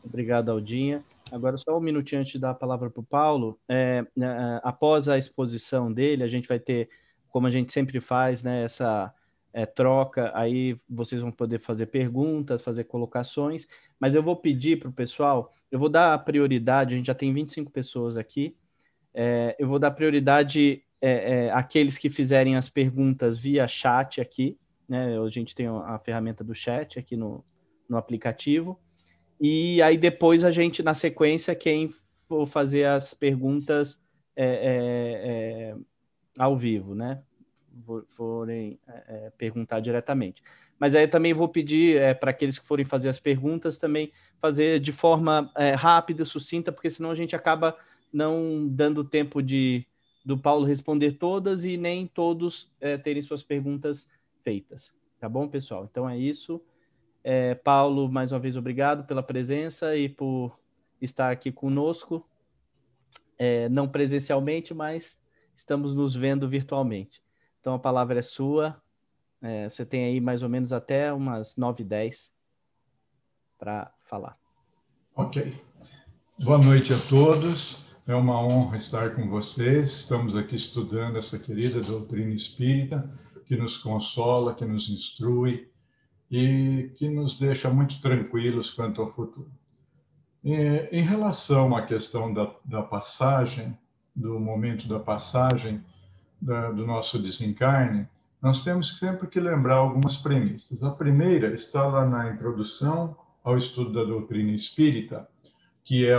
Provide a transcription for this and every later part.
Obrigado, Aldinha. Agora, só um minutinho antes de dar a palavra para o Paulo. Após a exposição dele, a gente vai ter, como a gente sempre faz, né, essa troca. Aí vocês vão poder fazer perguntas, fazer colocações. Mas eu vou pedir para o pessoal, eu vou dar a prioridade, a gente já tem 25 pessoas aqui. Eu vou dar prioridade àqueles que fizerem as perguntas via chat aqui, né? A gente tem a ferramenta do chat aqui no aplicativo. E aí depois a gente, na sequência, quem for fazer as perguntas ao vivo, né? Forem perguntar diretamente. Mas aí também vou pedir para aqueles que forem fazer as perguntas também fazer de forma rápida, sucinta, porque senão a gente acaba não dando tempo do Paulo responder todas e nem todos terem suas perguntas feitas. Tá bom, pessoal? Então é isso. Paulo, mais uma vez, obrigado pela presença e por estar aqui conosco, não presencialmente, mas estamos nos vendo virtualmente. Então, a palavra é sua. Você tem aí mais ou menos até umas 9h10 para falar. Ok. Boa noite a todos. É uma honra estar com vocês. Estamos aqui estudando essa querida doutrina espírita, que nos consola, que nos instrui e que nos deixa muito tranquilos quanto ao futuro. Em relação à questão da passagem, do momento da passagem do nosso desencarne, nós temos sempre que lembrar algumas premissas. A primeira está lá na introdução ao estudo da doutrina espírita, que é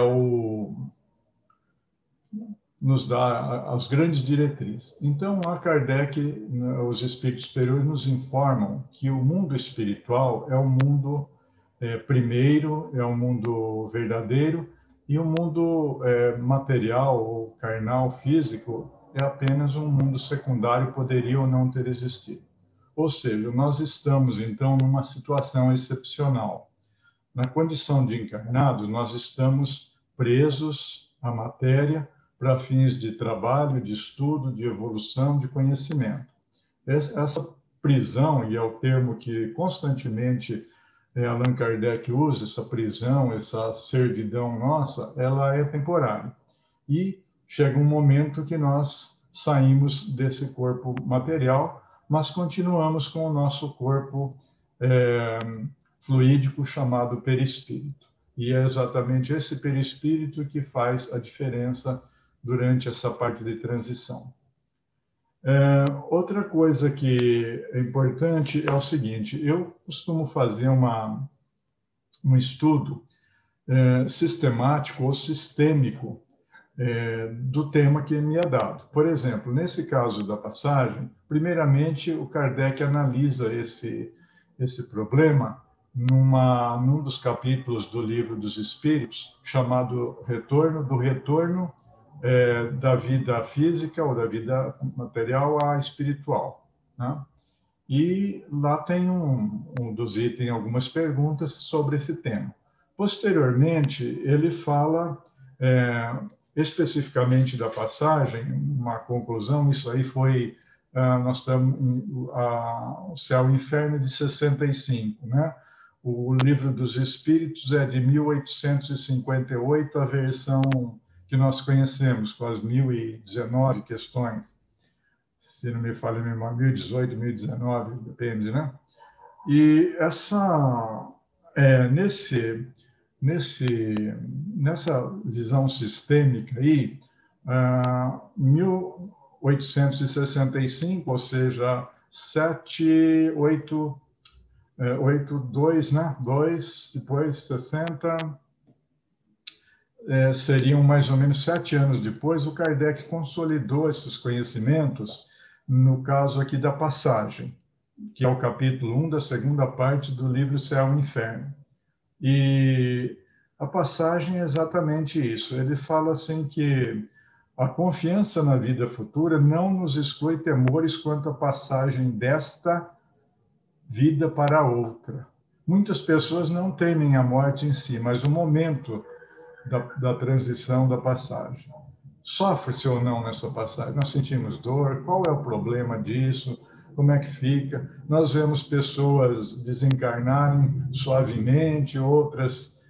nos dá as grandes diretrizes. Então, a Kardec, os espíritos superiores nos informam que o mundo espiritual é o mundo primeiro, é um mundo verdadeiro, e o mundo material ou carnal, físico, é apenas um mundo secundário, poderia ou não ter existido. Ou seja, nós estamos, então, numa situação excepcional. Na condição de encarnado, nós estamos presos à matéria para fins de trabalho, de estudo, de evolução, de conhecimento. Essa prisão, e é o termo que constantemente Allan Kardec usa, essa prisão, essa servidão nossa, ela é temporária. E chega um momento que nós saímos desse corpo material, mas continuamos com o nosso corpo fluídico chamado perispírito. E é exatamente esse perispírito que faz a diferença durante essa parte de transição. Outra coisa que é importante é o seguinte: eu costumo fazer um estudo sistemático ou sistêmico do tema que me é dado. Por exemplo, nesse caso da passagem, primeiramente o Kardec analisa esse problema num dos capítulos do Livro dos Espíritos, chamado Retorno da vida física ou da vida material à espiritual, né? E lá tem um dos itens, algumas perguntas sobre esse tema. Posteriormente, ele fala especificamente da passagem, uma conclusão, isso aí foi, nós estamos, o Céu e o Inferno de 65, né? O Livro dos Espíritos é de 1858, a versão que nós conhecemos, com as 1019 questões, se não me falha a memória, 1018, 1019, depende, né? E nessa visão sistêmica aí, 1865, ou seja, 82, né? 2, depois 60, seriam mais ou menos 7 anos depois, o Kardec consolidou esses conhecimentos no caso aqui da passagem, que é o capítulo 1 da segunda parte do livro Céu e Inferno. E a passagem é exatamente isso. Ele fala assim que a confiança na vida futura não nos exclui temores quanto à passagem desta vida para outra. Muitas pessoas não temem a morte em si, mas o momento da transição, da passagem. Sofre-se ou não nessa passagem? Nós sentimos dor? Qual é o problema disso? Como é que fica? Nós vemos pessoas desencarnarem suavemente, outras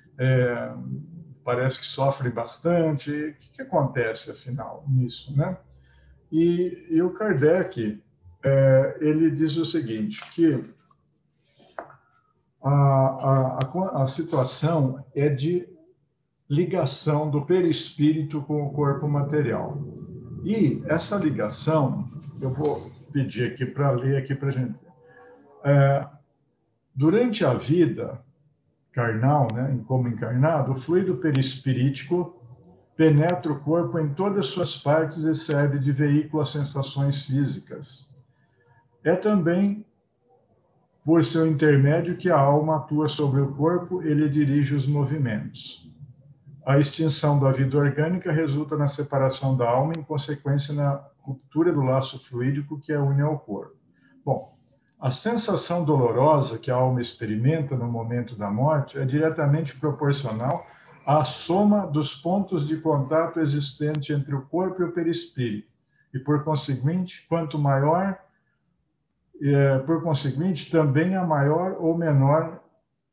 parece que sofrem bastante. O que acontece, afinal, nisso, né? E o Kardec, ele diz o seguinte, que a situação é de ligação do perispírito com o corpo material. E essa ligação, eu vou pedir aqui para ler aqui para a gente. Durante a vida carnal, né, como encarnado, o fluido perispirítico penetra o corpo em todas as suas partes e serve de veículo às sensações físicas. É também por seu intermédio que a alma atua sobre o corpo e lhe dirige os movimentos. A extinção da vida orgânica resulta na separação da alma, em consequência na ruptura do laço fluídico que a une ao corpo. Bom, a sensação dolorosa que a alma experimenta no momento da morte é diretamente proporcional à soma dos pontos de contato existente entre o corpo e o perispírito, e, por conseguinte, também a maior ou menor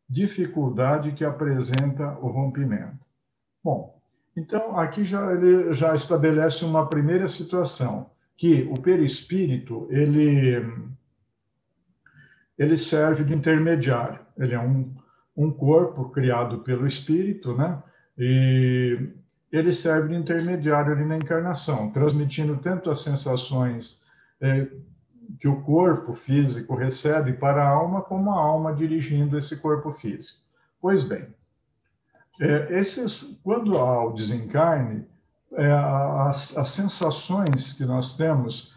dificuldade que apresenta o rompimento. Bom, então aqui ele já estabelece uma primeira situação, que o perispírito, ele serve de intermediário. Ele é um corpo criado pelo espírito, né? E ele serve de intermediário ali na encarnação, transmitindo tanto as sensações que o corpo físico recebe para a alma, como a alma dirigindo esse corpo físico. Pois bem, quando há o desencarne, as sensações que nós temos,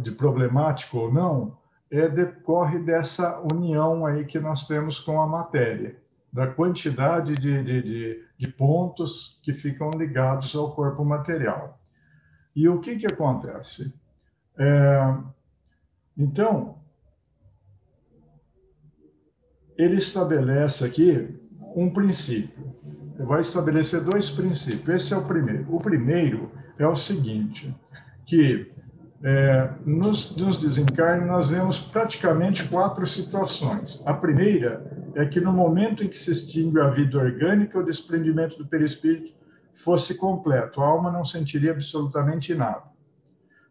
de problemático ou não, decorre dessa união aí que nós temos com a matéria, da quantidade de pontos que ficam ligados ao corpo material. E o que acontece? Então, ele estabelece aqui um princípio. Ele vai estabelecer dois princípios. Esse é o primeiro. O primeiro é o seguinte, que nos desencarnes nós vemos praticamente 4 situações. A primeira é que no momento em que se extingue a vida orgânica, o desprendimento do perispírito fosse completo. A alma não sentiria absolutamente nada.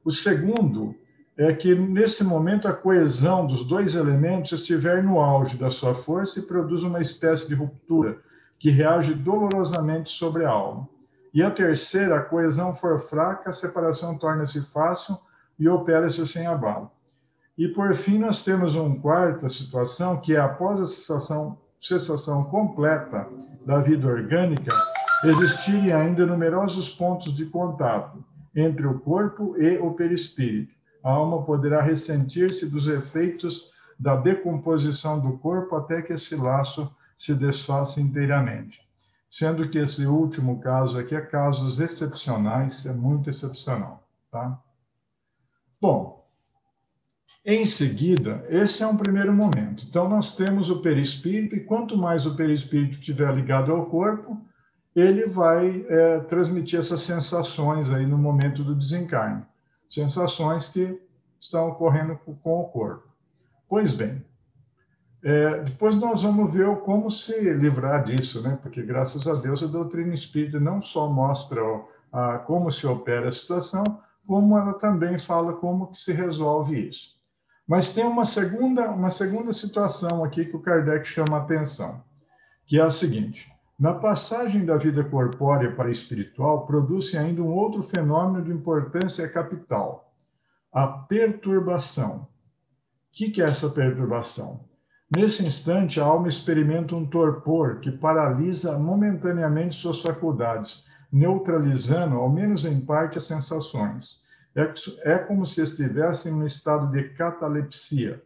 O segundo é que, nesse momento, a coesão dos dois elementos estiver no auge da sua força e produz uma espécie de ruptura que reage dolorosamente sobre a alma. E a terceira, a coesão for fraca, a separação torna-se fácil e opera-se sem abalo. E, por fim, nós temos uma quarta situação, que é após a cessação completa da vida orgânica, existirem ainda numerosos pontos de contato entre o corpo e o perispírito. A alma poderá ressentir-se dos efeitos da decomposição do corpo até que esse laço se desfaça inteiramente. Sendo que esse último caso aqui é casos excepcionais, é muito excepcional, tá? Bom, em seguida, esse é um primeiro momento. Então, nós temos o perispírito, e quanto mais o perispírito estiver ligado ao corpo, ele vai transmitir essas sensações aí no momento do desencarne. Sensações que estão ocorrendo com o corpo. Pois bem, depois nós vamos ver como se livrar disso, né? Porque, graças a Deus, a doutrina espírita não só mostra como se opera a situação, como ela também fala como que se resolve isso. Mas tem uma segunda situação aqui que o Kardec chama a atenção, que é a seguinte: na passagem da vida corpórea para a espiritual, produz-se ainda um outro fenômeno de importância capital, a perturbação. O que é essa perturbação? Nesse instante, a alma experimenta um torpor que paralisa momentaneamente suas faculdades, neutralizando, ao menos em parte, as sensações. É como se estivesse em um estado de catalepsia,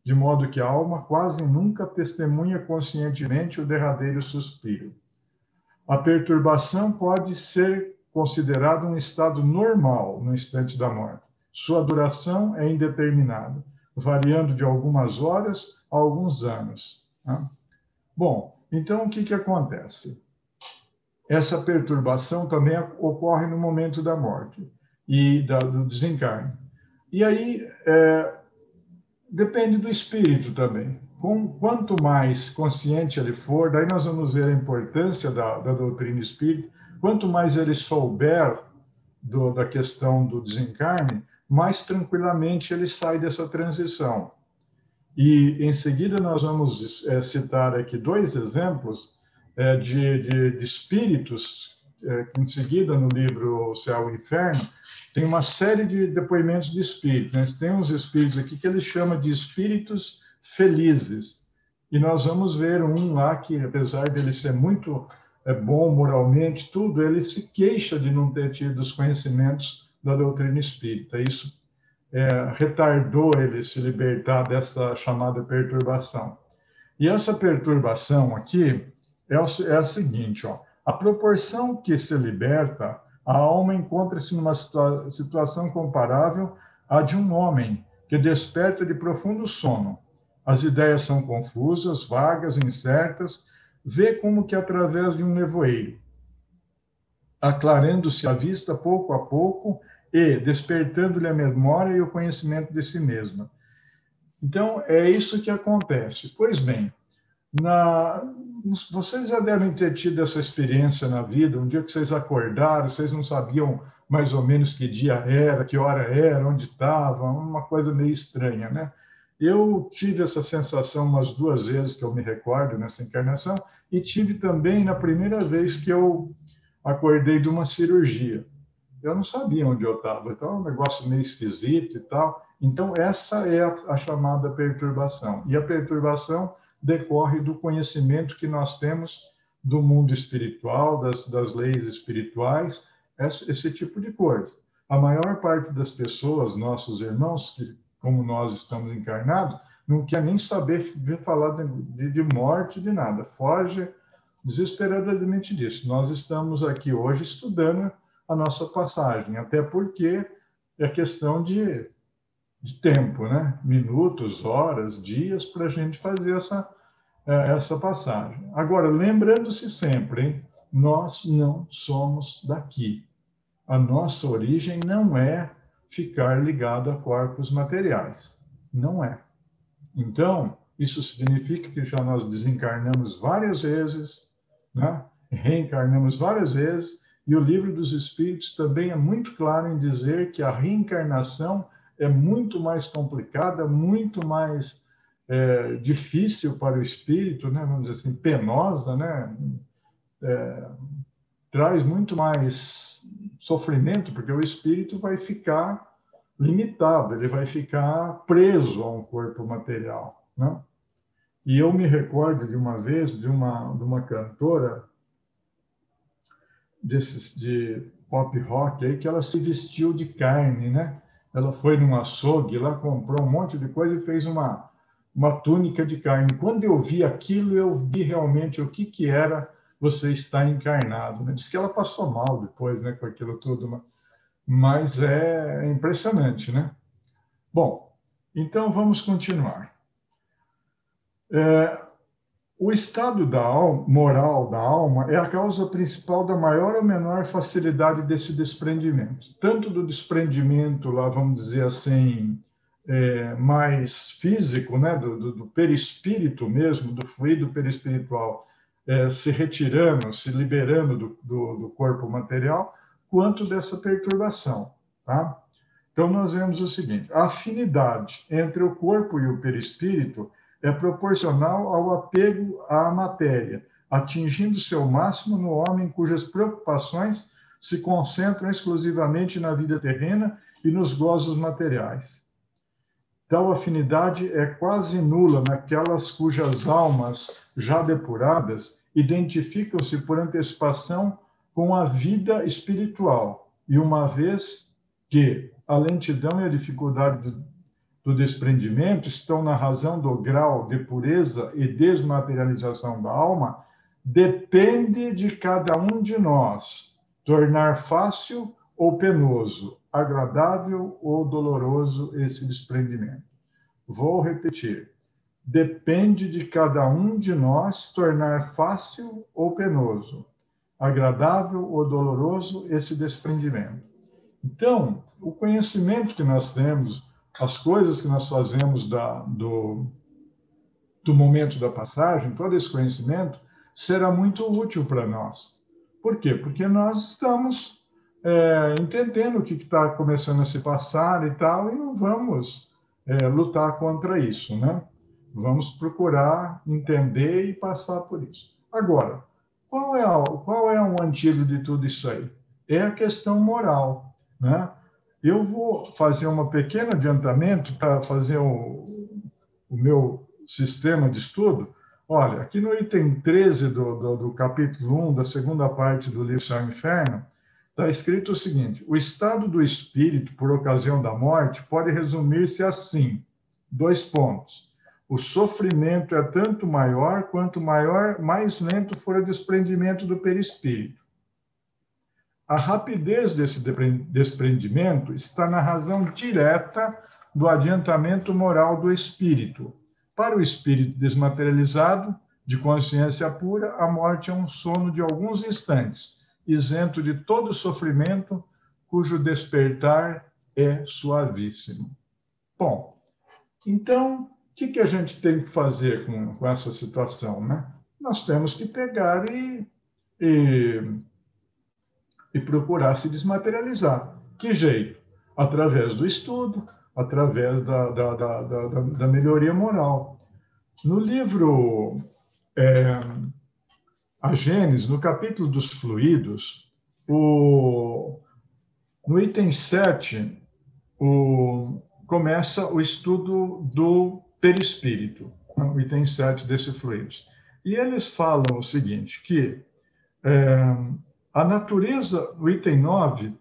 de modo que a alma quase nunca testemunha conscientemente o derradeiro suspiro. A perturbação pode ser considerada um estado normal no instante da morte. Sua duração é indeterminada, variando de algumas horas a alguns anos. Né? Bom, então o que acontece? Essa perturbação também ocorre no momento da morte e do desencarne. E aí depende do espírito também. quanto mais consciente ele for, daí nós vamos ver a importância da doutrina espírita, quanto mais ele souber da questão do desencarne, mais tranquilamente ele sai dessa transição. E, em seguida, nós vamos citar aqui 2 exemplos de espíritos, que, em seguida, no livro O Céu e o Inferno, tem uma série de depoimentos de espíritos. Né? Tem uns espíritos aqui que ele chama de espíritos felizes. E nós vamos ver um lá que, apesar dele ser muito bom moralmente, tudo, ele se queixa de não ter tido os conhecimentos da doutrina espírita. Isso retardou ele se libertar dessa chamada perturbação. E essa perturbação aqui é a seguinte, ó, a proporção que se liberta, a alma encontra-se numa situação comparável à de um homem que desperta de profundo sono. As ideias são confusas, vagas, incertas, vê como que através de um nevoeiro, aclarando-se a vista pouco a pouco e despertando-lhe a memória e o conhecimento de si mesma. Então, é isso que acontece. Pois bem, vocês já devem ter tido essa experiência na vida, um dia que vocês acordaram, vocês não sabiam mais ou menos que dia era, que hora era, onde estava, uma coisa meio estranha, né? Eu tive essa sensação umas 2 vezes que eu me recordo nessa encarnação, e tive também na primeira vez que eu acordei de uma cirurgia. Eu não sabia onde eu estava, então é um negócio meio esquisito e tal. Então, essa é a chamada perturbação. E a perturbação decorre do conhecimento que nós temos do mundo espiritual, das leis espirituais, esse tipo de coisa. A maior parte das pessoas, nossos irmãos, que, como nós estamos encarnados, não quer nem saber falar de morte, de nada. Foge desesperadamente disso. Nós estamos aqui hoje estudando a nossa passagem, até porque é questão de tempo, né? Minutos, horas, dias, para a gente fazer essa passagem. Agora, lembrando-se sempre, hein? Nós não somos daqui. A nossa origem não é ficar ligado a corpos materiais. Não é. Então, isso significa que já nós desencarnamos várias vezes, né? Reencarnamos várias vezes, e o Livro dos Espíritos também é muito claro em dizer que a reencarnação é muito mais complicada, muito mais difícil para o espírito, né? Vamos dizer assim, penosa, né? Traz muito mais sofrimento, porque o espírito vai ficar limitado, ele vai ficar preso a um corpo material, né? E eu me recordo de uma vez de uma cantora de pop rock aí, que ela se vestiu de carne, né? Ela foi num açougue lá, comprou um monte de coisa e fez uma túnica de carne. Quando eu vi aquilo, eu vi realmente o que era você estar encarnado, né? Diz que ela passou mal depois, né, com aquilo tudo, mas é impressionante, né? Bom, então vamos continuar. O estado moral da alma é a causa principal da maior ou menor facilidade desse desprendimento. Tanto do desprendimento, lá vamos dizer assim, mais físico, né, do perispírito mesmo, do fluido perispiritual, se retirando, se liberando do corpo material, quanto dessa perturbação, tá? Então, nós vemos o seguinte: a afinidade entre o corpo e o perispírito é proporcional ao apego à matéria, atingindo seu máximo no homem cujas preocupações se concentram exclusivamente na vida terrena e nos gozos materiais. Tal afinidade é quase nula naquelas cujas almas, já depuradas, identificam-se por antecipação com a vida espiritual, e uma vez que a lentidão e a dificuldade do desprendimento estão na razão do grau de pureza e desmaterialização da alma, depende de cada um de nós tornar fácil ou penoso, agradável ou doloroso esse desprendimento. Vou repetir. Depende de cada um de nós tornar fácil ou penoso, agradável ou doloroso esse desprendimento. Então, o conhecimento que nós temos, as coisas que nós fazemos do momento da passagem, todo esse conhecimento será muito útil para nós. Por quê? Porque nós estamos entendendo o que está começando a se passar e tal, e não vamos lutar contra isso, né? Vamos procurar entender e passar por isso. Agora, qual é o antídoto de tudo isso aí? É a questão moral, né? Eu vou fazer um pequeno adiantamento para fazer o meu sistema de estudo. Olha, aqui no item 13 do capítulo 1, da segunda parte do livro Céu e Inferno, está escrito o seguinte: o estado do espírito por ocasião da morte pode resumir-se assim, 2 pontos. O sofrimento é tanto maior quanto mais lento for o desprendimento do perispírito. A rapidez desse desprendimento está na razão direta do adiantamento moral do espírito. Para o espírito desmaterializado, de consciência pura, a morte é um sono de alguns instantes, isento de todo sofrimento, cujo despertar é suavíssimo. Bom, então, o que a gente tem que fazer com essa situação, né? Nós temos que pegar e procurar se desmaterializar. Que jeito? Através do estudo, através da melhoria moral. No livro A Gênese, no capítulo dos fluidos, no item 7, começa o estudo do perispírito, o item 7 desse fluidos. E eles falam o seguinte, que a natureza, no item 9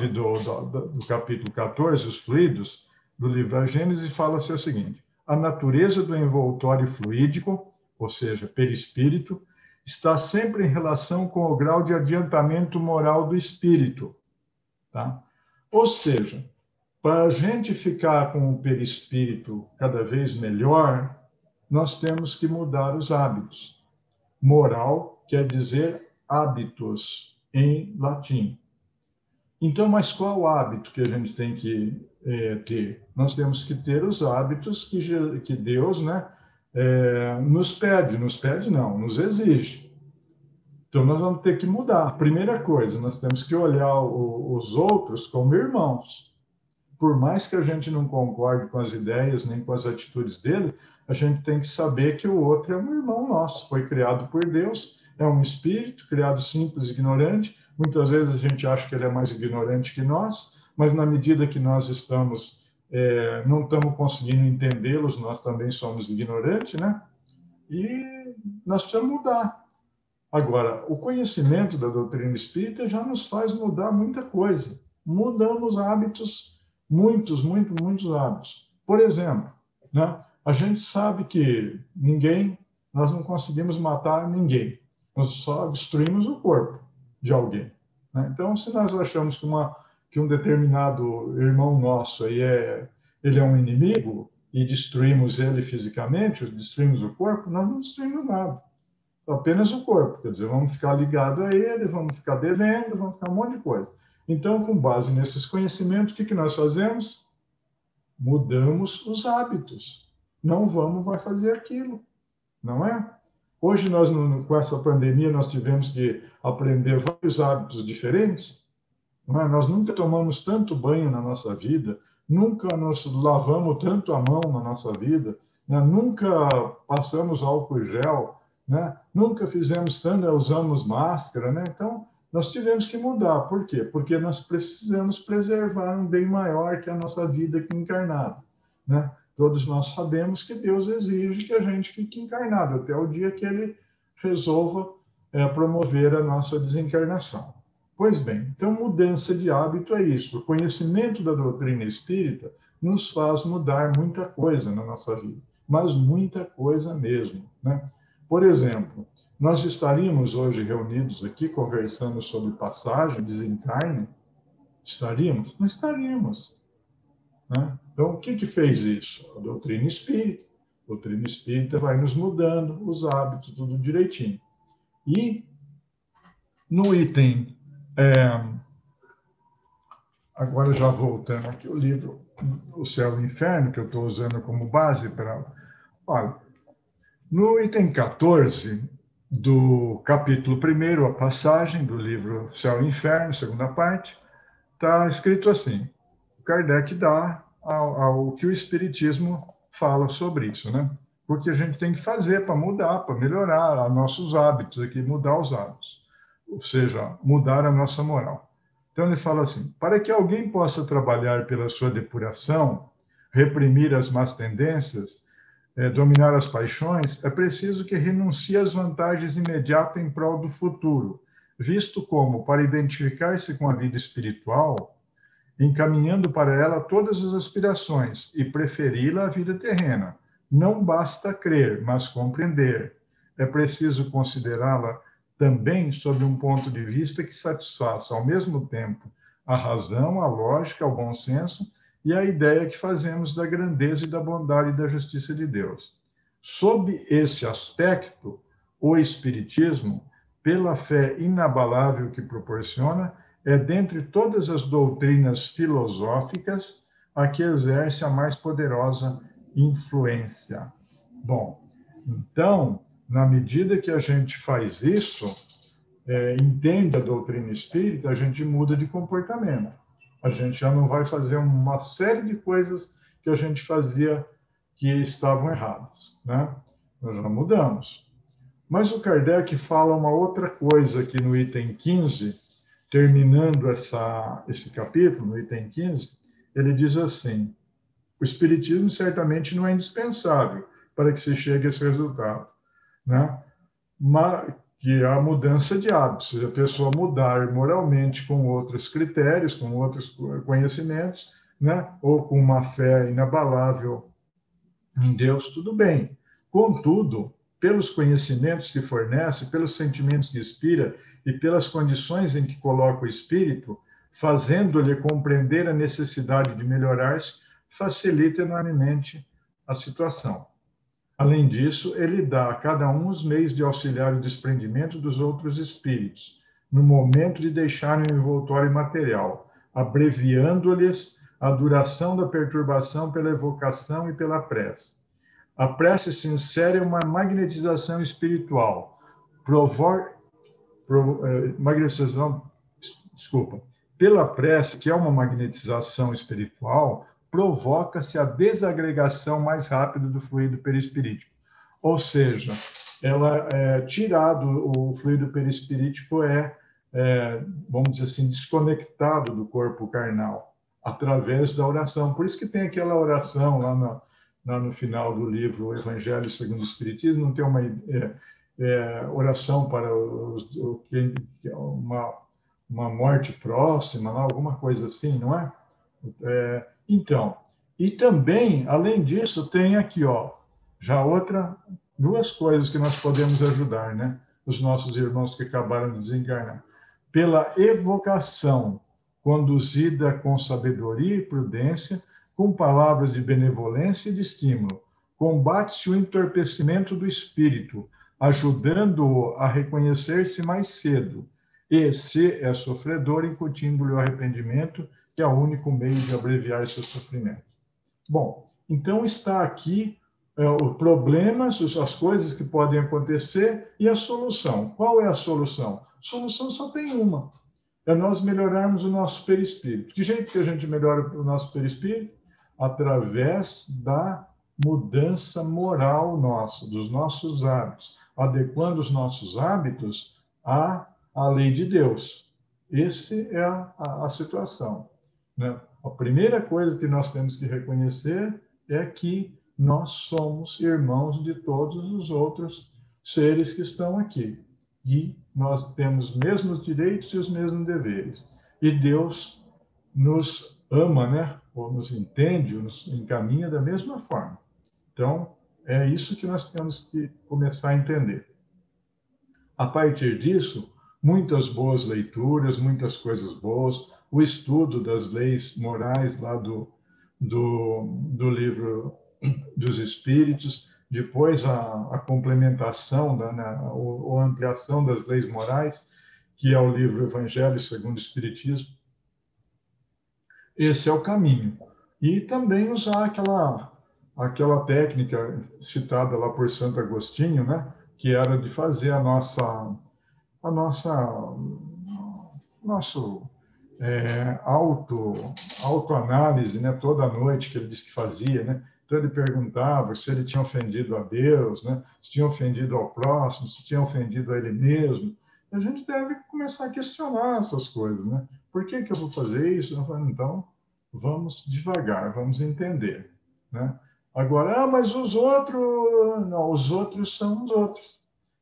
do capítulo 14, os fluidos, do livro A Gênese, fala-se o seguinte: a natureza do envoltório fluídico, ou seja, perispírito, está sempre em relação com o grau de adiantamento moral do espírito. Tá? Ou seja, para a gente ficar com o perispírito cada vez melhor, nós temos que mudar os hábitos. Moral quer dizer hábitos em latim. Então, mas qual hábito que a gente tem que ter? Nós temos que ter os hábitos que Deus, né, nos pede. Nos pede, não, nos exige. Então, nós vamos ter que mudar. Primeira coisa, nós temos que olhar os outros como irmãos. Por mais que a gente não concorde com as ideias nem com as atitudes dele, a gente tem que saber que o outro é um irmão nosso, foi criado por Deus, é um espírito, criado simples e ignorante. Muitas vezes a gente acha que ele é mais ignorante que nós, mas na medida que nós não estamos conseguindo entendê-los, nós também somos ignorantes, né? E nós precisamos mudar. Agora, o conhecimento da doutrina espírita já nos faz mudar muita coisa. Mudamos hábitos, muitos hábitos. Por exemplo, né? A gente sabe que nós não conseguimos matar ninguém. Nós só destruímos o corpo de alguém. Né? Então, se nós achamos que um determinado irmão nosso aí ele é um inimigo e destruímos ele fisicamente, destruímos o corpo, nós não destruímos nada. Apenas o corpo. Quer dizer, vamos ficar ligados a ele, vamos ficar devendo, vamos ficar um monte de coisa. Então, com base nesses conhecimentos, o que nós fazemos? Mudamos os hábitos. Não vai fazer aquilo. Não é? Hoje, com essa pandemia, nós tivemos que aprender vários hábitos diferentes. Não é? Nós nunca tomamos tanto banho na nossa vida, nunca nos lavamos tanto a mão na nossa vida, né? Nunca passamos álcool gel, né? Nunca usamos máscara. Né? Então, nós tivemos que mudar. Por quê? Porque nós precisamos preservar um bem maior que a nossa vida aqui encarnada. Né? Todos nós sabemos que Deus exige que a gente fique encarnado até o dia que ele resolva promover a nossa desencarnação. Pois bem, então mudança de hábito é isso. O conhecimento da doutrina espírita nos faz mudar muita coisa na nossa vida, mas muita coisa mesmo. Né? Por exemplo, nós estaríamos hoje reunidos aqui conversando sobre passagem, desencarne? Estaríamos? Não estaríamos. Né? Então, o que fez isso? A doutrina espírita. A doutrina espírita vai nos mudando os hábitos, tudo direitinho. E no item agora já voltando aqui, o livro O Céu e o Inferno, que eu estou usando como base para... Olha, no item 14 do capítulo 1º, a passagem do livro Céu e Inferno, segunda parte, está escrito assim, Kardec dá ao que o Espiritismo fala sobre isso, né? Porque a gente tem que fazer para mudar, para melhorar nossos hábitos aqui, mudar os hábitos, ou seja, mudar a nossa moral. Então ele fala assim, para que alguém possa trabalhar pela sua depuração, reprimir as más tendências, dominar as paixões, é preciso que renuncie às vantagens imediatas em prol do futuro, visto como, para identificar-se com a vida espiritual, encaminhando para ela todas as aspirações e preferi-la à vida terrena. Não basta crer, mas compreender. É preciso considerá-la também sob um ponto de vista que satisfaça, ao mesmo tempo, a razão, a lógica, o bom senso e a ideia que fazemos da grandeza e da bondade e da justiça de Deus. Sob esse aspecto, o Espiritismo, pela fé inabalável que proporciona, é dentre todas as doutrinas filosóficas a que exerce a mais poderosa influência. Bom, então, na medida que a gente faz isso, entende a doutrina espírita, a gente muda de comportamento. A gente já não vai fazer uma série de coisas que a gente fazia que estavam erradas, né? Nós já mudamos. Mas o Kardec fala uma outra coisa aqui no item 15, terminando esse capítulo, no item 15, ele diz assim, o Espiritismo certamente não é indispensável para que se chegue a esse resultado, né? Mas que a mudança de hábitos, se a pessoa mudar moralmente com outros critérios, com outros conhecimentos, né? Ou com uma fé inabalável em Deus, tudo bem. Contudo, pelos conhecimentos que fornece, pelos sentimentos que inspira e pelas condições em que coloca o espírito, fazendo-lhe compreender a necessidade de melhorar-se, facilita enormemente a situação. Além disso, ele dá a cada um os meios de auxiliar o desprendimento dos outros espíritos, no momento de deixarem o envoltório material, abreviando-lhes a duração da perturbação pela evocação e pela prece. A prece sincera é uma magnetização espiritual. Pela prece, que é uma magnetização espiritual, provoca-se a desagregação mais rápida do fluido perispirítico. Ou seja, ela tirado o fluido perispirítico vamos dizer assim, desconectado do corpo carnal, através da oração. Por isso que tem aquela oração lá no final do livro Evangelho segundo o Espiritismo, não tem uma oração para uma morte próxima, alguma coisa assim, não é? Então, e também, além disso, tem aqui, já duas coisas que nós podemos ajudar, né? Os nossos irmãos que acabaram de desencarnar. Pela evocação, conduzida com sabedoria e prudência, com palavras de benevolência e de estímulo, combate-se o entorpecimento do espírito, ajudando-o a reconhecer-se mais cedo, e, se é sofredor, incutindo-lhe o arrependimento, que é o único meio de abreviar seu sofrimento. Bom, então está aqui os problemas, as coisas que podem acontecer e a solução. Qual é a solução? A solução só tem uma. É nós melhorarmos o nosso perispírito. Que jeito que a gente melhora o nosso perispírito? Através da mudança moral nossa, dos nossos hábitos, adequando os nossos hábitos à lei de Deus. Essa é a situação, né? A primeira coisa que nós temos que reconhecer é que nós somos irmãos de todos os outros seres que estão aqui. E nós temos os mesmos direitos e os mesmos deveres. E Deus nos ama, né? Ou nos entende, ou nos encaminha da mesma forma. Então, é isso que nós temos que começar a entender. A partir disso, muitas boas leituras, muitas coisas boas, o estudo das leis morais lá do livro dos Espíritos, depois a complementação, ou a ampliação das leis morais, que é o livro Evangelho segundo o Espiritismo. Esse é o caminho. E também usar aquela técnica citada lá por Santo Agostinho, né? Que era de fazer a nossa nosso autoanálise, né? Toda noite que ele disse que fazia, né? Então ele perguntava se ele tinha ofendido a Deus, né? Se tinha ofendido ao próximo, se tinha ofendido a ele mesmo. E a gente deve começar a questionar essas coisas, né? Por que eu vou fazer isso? Eu falo, então, vamos devagar, vamos entender, né? Agora, mas os outros, não, os outros são os outros.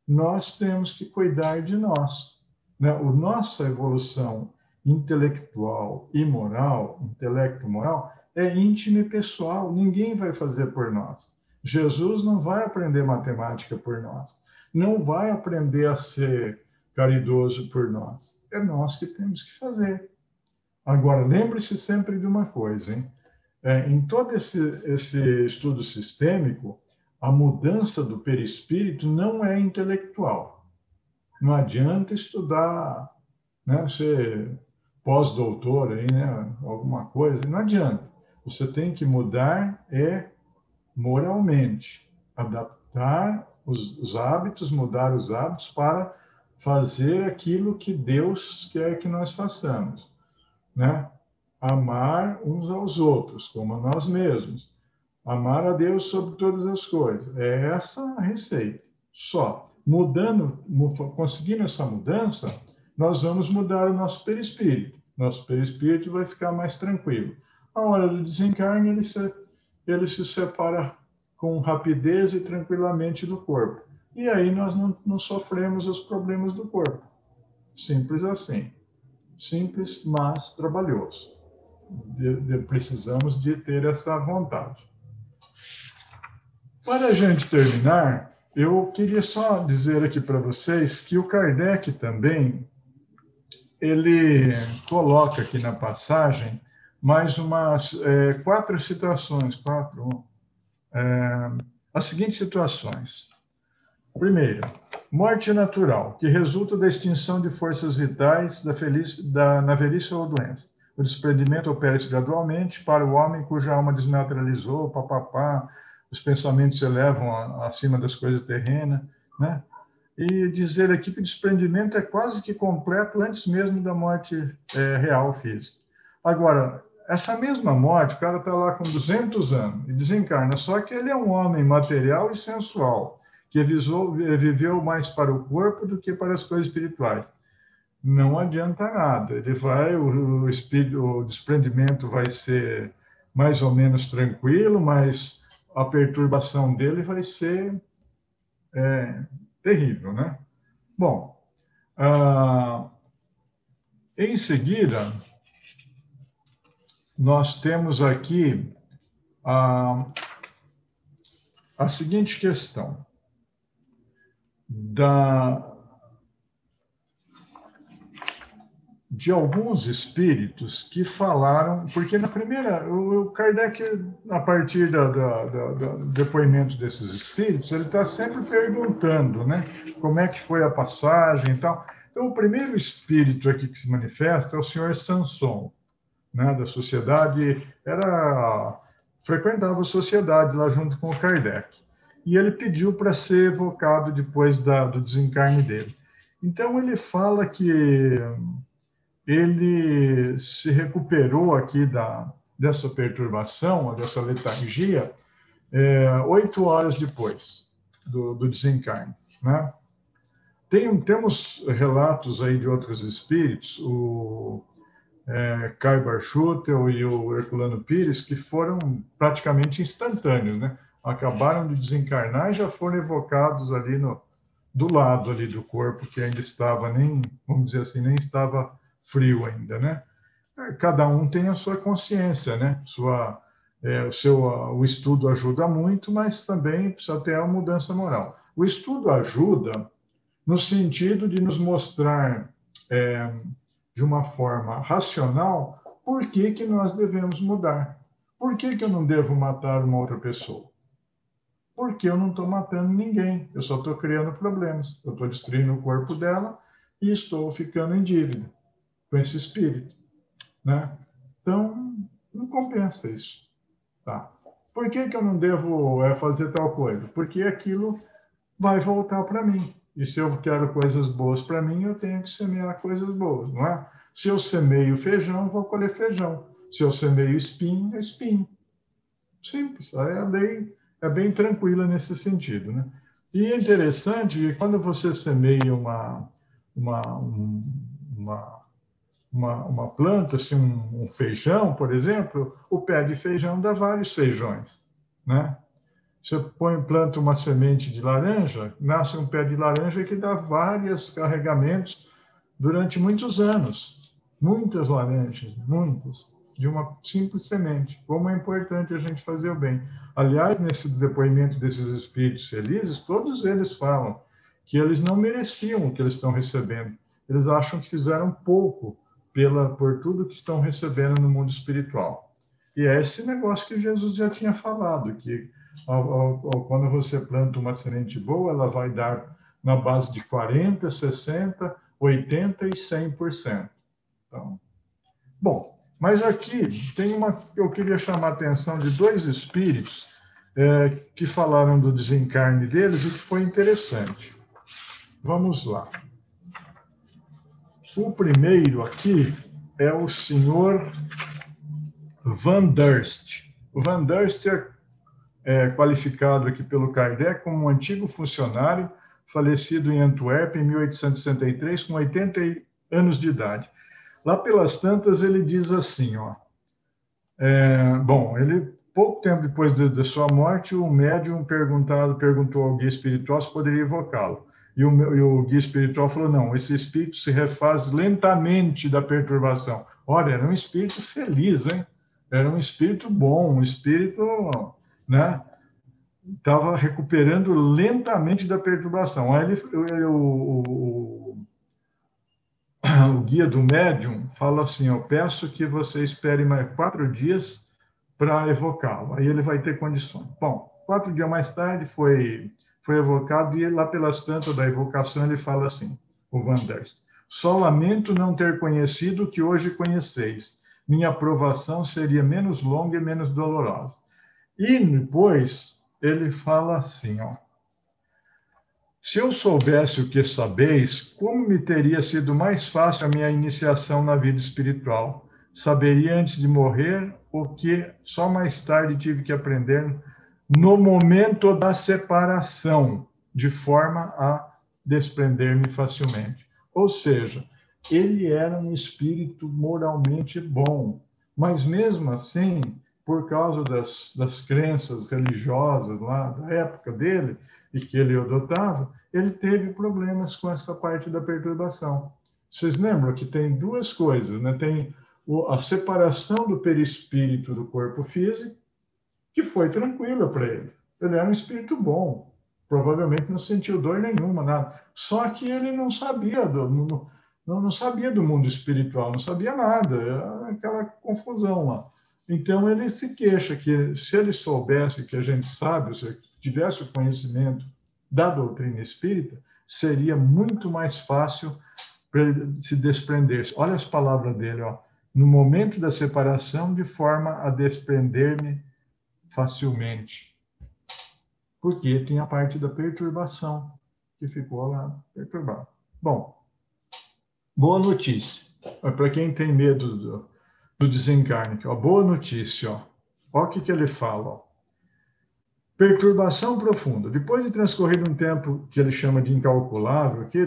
Nós temos que cuidar de nós, né? A nossa evolução intelectual e moral, intelecto e moral, é íntima e pessoal. Ninguém vai fazer por nós. Jesus não vai aprender matemática por nós. Não vai aprender a ser caridoso por nós. É nós que temos que fazer. Agora, lembre-se sempre de uma coisa, hein? Em todo esse estudo sistêmico, a mudança do perispírito não é intelectual. Não adianta estudar, né, ser pós-doutor, aí, né, alguma coisa, não adianta. Você tem que mudar moralmente, adaptar os hábitos, mudar os hábitos para fazer aquilo que Deus quer que nós façamos, né? Amar uns aos outros, como a nós mesmos. Amar a Deus sobre todas as coisas. É essa a receita. Só. Mudando, conseguindo essa mudança, nós vamos mudar o nosso perispírito. Nosso perispírito vai ficar mais tranquilo. A hora do desencarne, ele se separa com rapidez e tranquilamente do corpo. E aí nós não sofremos os problemas do corpo. Simples assim. Simples, mas trabalhoso. Precisamos de ter essa vontade. Para a gente terminar, eu queria só dizer aqui para vocês que o Kardec também, ele coloca aqui na passagem mais umas 4 situações, as seguintes situações. Primeiro, morte natural, que resulta da extinção de forças vitais na velhice ou doença. O desprendimento opera-se gradualmente para o homem cuja alma desnaturalizou, os pensamentos se elevam acima das coisas terrenas, né? E dizer aqui que o desprendimento é quase que completo antes mesmo da morte real física. Agora, essa mesma morte, o cara está lá com 200 anos e desencarna, só que ele é um homem material e sensual, que viveu mais para o corpo do que para as coisas espirituais. Não adianta nada. O desprendimento vai ser mais ou menos tranquilo, mas a perturbação dele vai ser terrível, né? Bom, em seguida, nós temos aqui a seguinte questão de alguns espíritos que falaram, porque na primeira, o Kardec, a partir do depoimento desses espíritos, ele está sempre perguntando, né, como é que foi a passagem e tal. Então, o primeiro espírito aqui que se manifesta é o senhor Sanson, né, da sociedade, frequentava a sociedade lá junto com o Kardec. E ele pediu para ser evocado depois do desencarne dele. Então, ele fala que ele se recuperou aqui dessa perturbação, dessa letargia, 8 horas depois do desencarne, né? Temos relatos aí de outros espíritos, o Kai Barchutel e o Herculano Pires, que foram praticamente instantâneos, né? Acabaram de desencarnar e já foram evocados ali do lado ali do corpo, que ainda estava vamos dizer assim, nem estava frio ainda, né? Cada um tem a sua consciência, né? O estudo ajuda muito, mas também precisa ter a mudança moral. O estudo ajuda no sentido de nos mostrar de uma forma racional por que nós devemos mudar. Por que eu não devo matar uma outra pessoa? Porque eu não estou matando ninguém, eu só estou criando problemas. Eu estou destruindo o corpo dela e estou ficando em dívida com esse espírito, né? Então, não compensa isso. Tá? Por que eu não devo fazer tal coisa? Porque aquilo vai voltar para mim. E se eu quero coisas boas para mim, eu tenho que semear coisas boas, não é? Se eu semeio feijão, vou colher feijão. Se eu semeio espinho, é espinho. Simples. É bem tranquila nesse sentido, né? E é interessante que quando você semeia uma planta, assim, um feijão, por exemplo, o pé de feijão dá vários feijões, né? Você planta uma semente de laranja, nasce um pé de laranja que dá vários carregamentos durante muitos anos. Muitas laranjas, muitas, de uma simples semente. Como é importante a gente fazer o bem. Aliás, nesse depoimento desses espíritos felizes, todos eles falam que eles não mereciam o que eles estão recebendo. Eles acham que fizeram pouco por tudo que estão recebendo no mundo espiritual. E é esse negócio que Jesus já tinha falado, que quando você planta uma semente boa, ela vai dar na base de 40%, 60%, 80% e 100%. Então, bom, mas aqui eu queria chamar a atenção de dois espíritos que falaram do desencarne deles e que foi interessante. Vamos lá. O primeiro aqui é o senhor Van Durst. O Van Durst é qualificado aqui pelo Kardec como um antigo funcionário, falecido em Antuérpia em 1863, com 80 anos de idade. Lá pelas tantas, ele diz assim, ó, pouco tempo depois de sua morte, o médium perguntou ao guia espiritual se poderia evocá-lo. E o guia espiritual falou, não, esse espírito se refaz lentamente da perturbação. Olha, era um espírito feliz, hein? Era um espírito bom, um espírito, né? Estava recuperando lentamente da perturbação. Aí o guia do médium fala assim, eu peço que você espere mais 4 dias para evocá-lo. Aí ele vai ter condições. Bom, 4 dias mais tarde foi evocado e lá pelas tantas da evocação ele fala assim, o Van Durst, só lamento não ter conhecido o que hoje conheceis. Minha aprovação seria menos longa e menos dolorosa. E depois ele fala assim, ó, se eu soubesse o que sabeis, como me teria sido mais fácil a minha iniciação na vida espiritual? Saberia antes de morrer o que só mais tarde tive que aprender no momento da separação, de forma a desprender-me facilmente. Ou seja, ele era um espírito moralmente bom, mas mesmo assim, por causa das crenças religiosas lá da época dele, e que ele adotava, ele teve problemas com essa parte da perturbação. Vocês lembram que tem duas coisas, né? Tem a separação do perispírito do corpo físico, que foi tranquila para ele. Ele era um espírito bom, provavelmente não sentiu dor nenhuma, nada. Só que ele não sabia não sabia do mundo espiritual, não sabia nada, era aquela confusão lá. Então ele se queixa que se ele soubesse que a gente sabe, se tivesse o conhecimento da doutrina espírita, seria muito mais fácil para ele se desprender. Olha as palavras dele, ó. No momento da separação, de forma a desprender-me facilmente. Porque tem a parte da perturbação que ficou lá perturbada. Bom, boa notícia. Para quem tem medo do desencarne, ó, boa notícia. Ó. Olha o que ele fala. Ó. Perturbação profunda. Depois de transcorrido um tempo que ele chama de incalculável, aqui,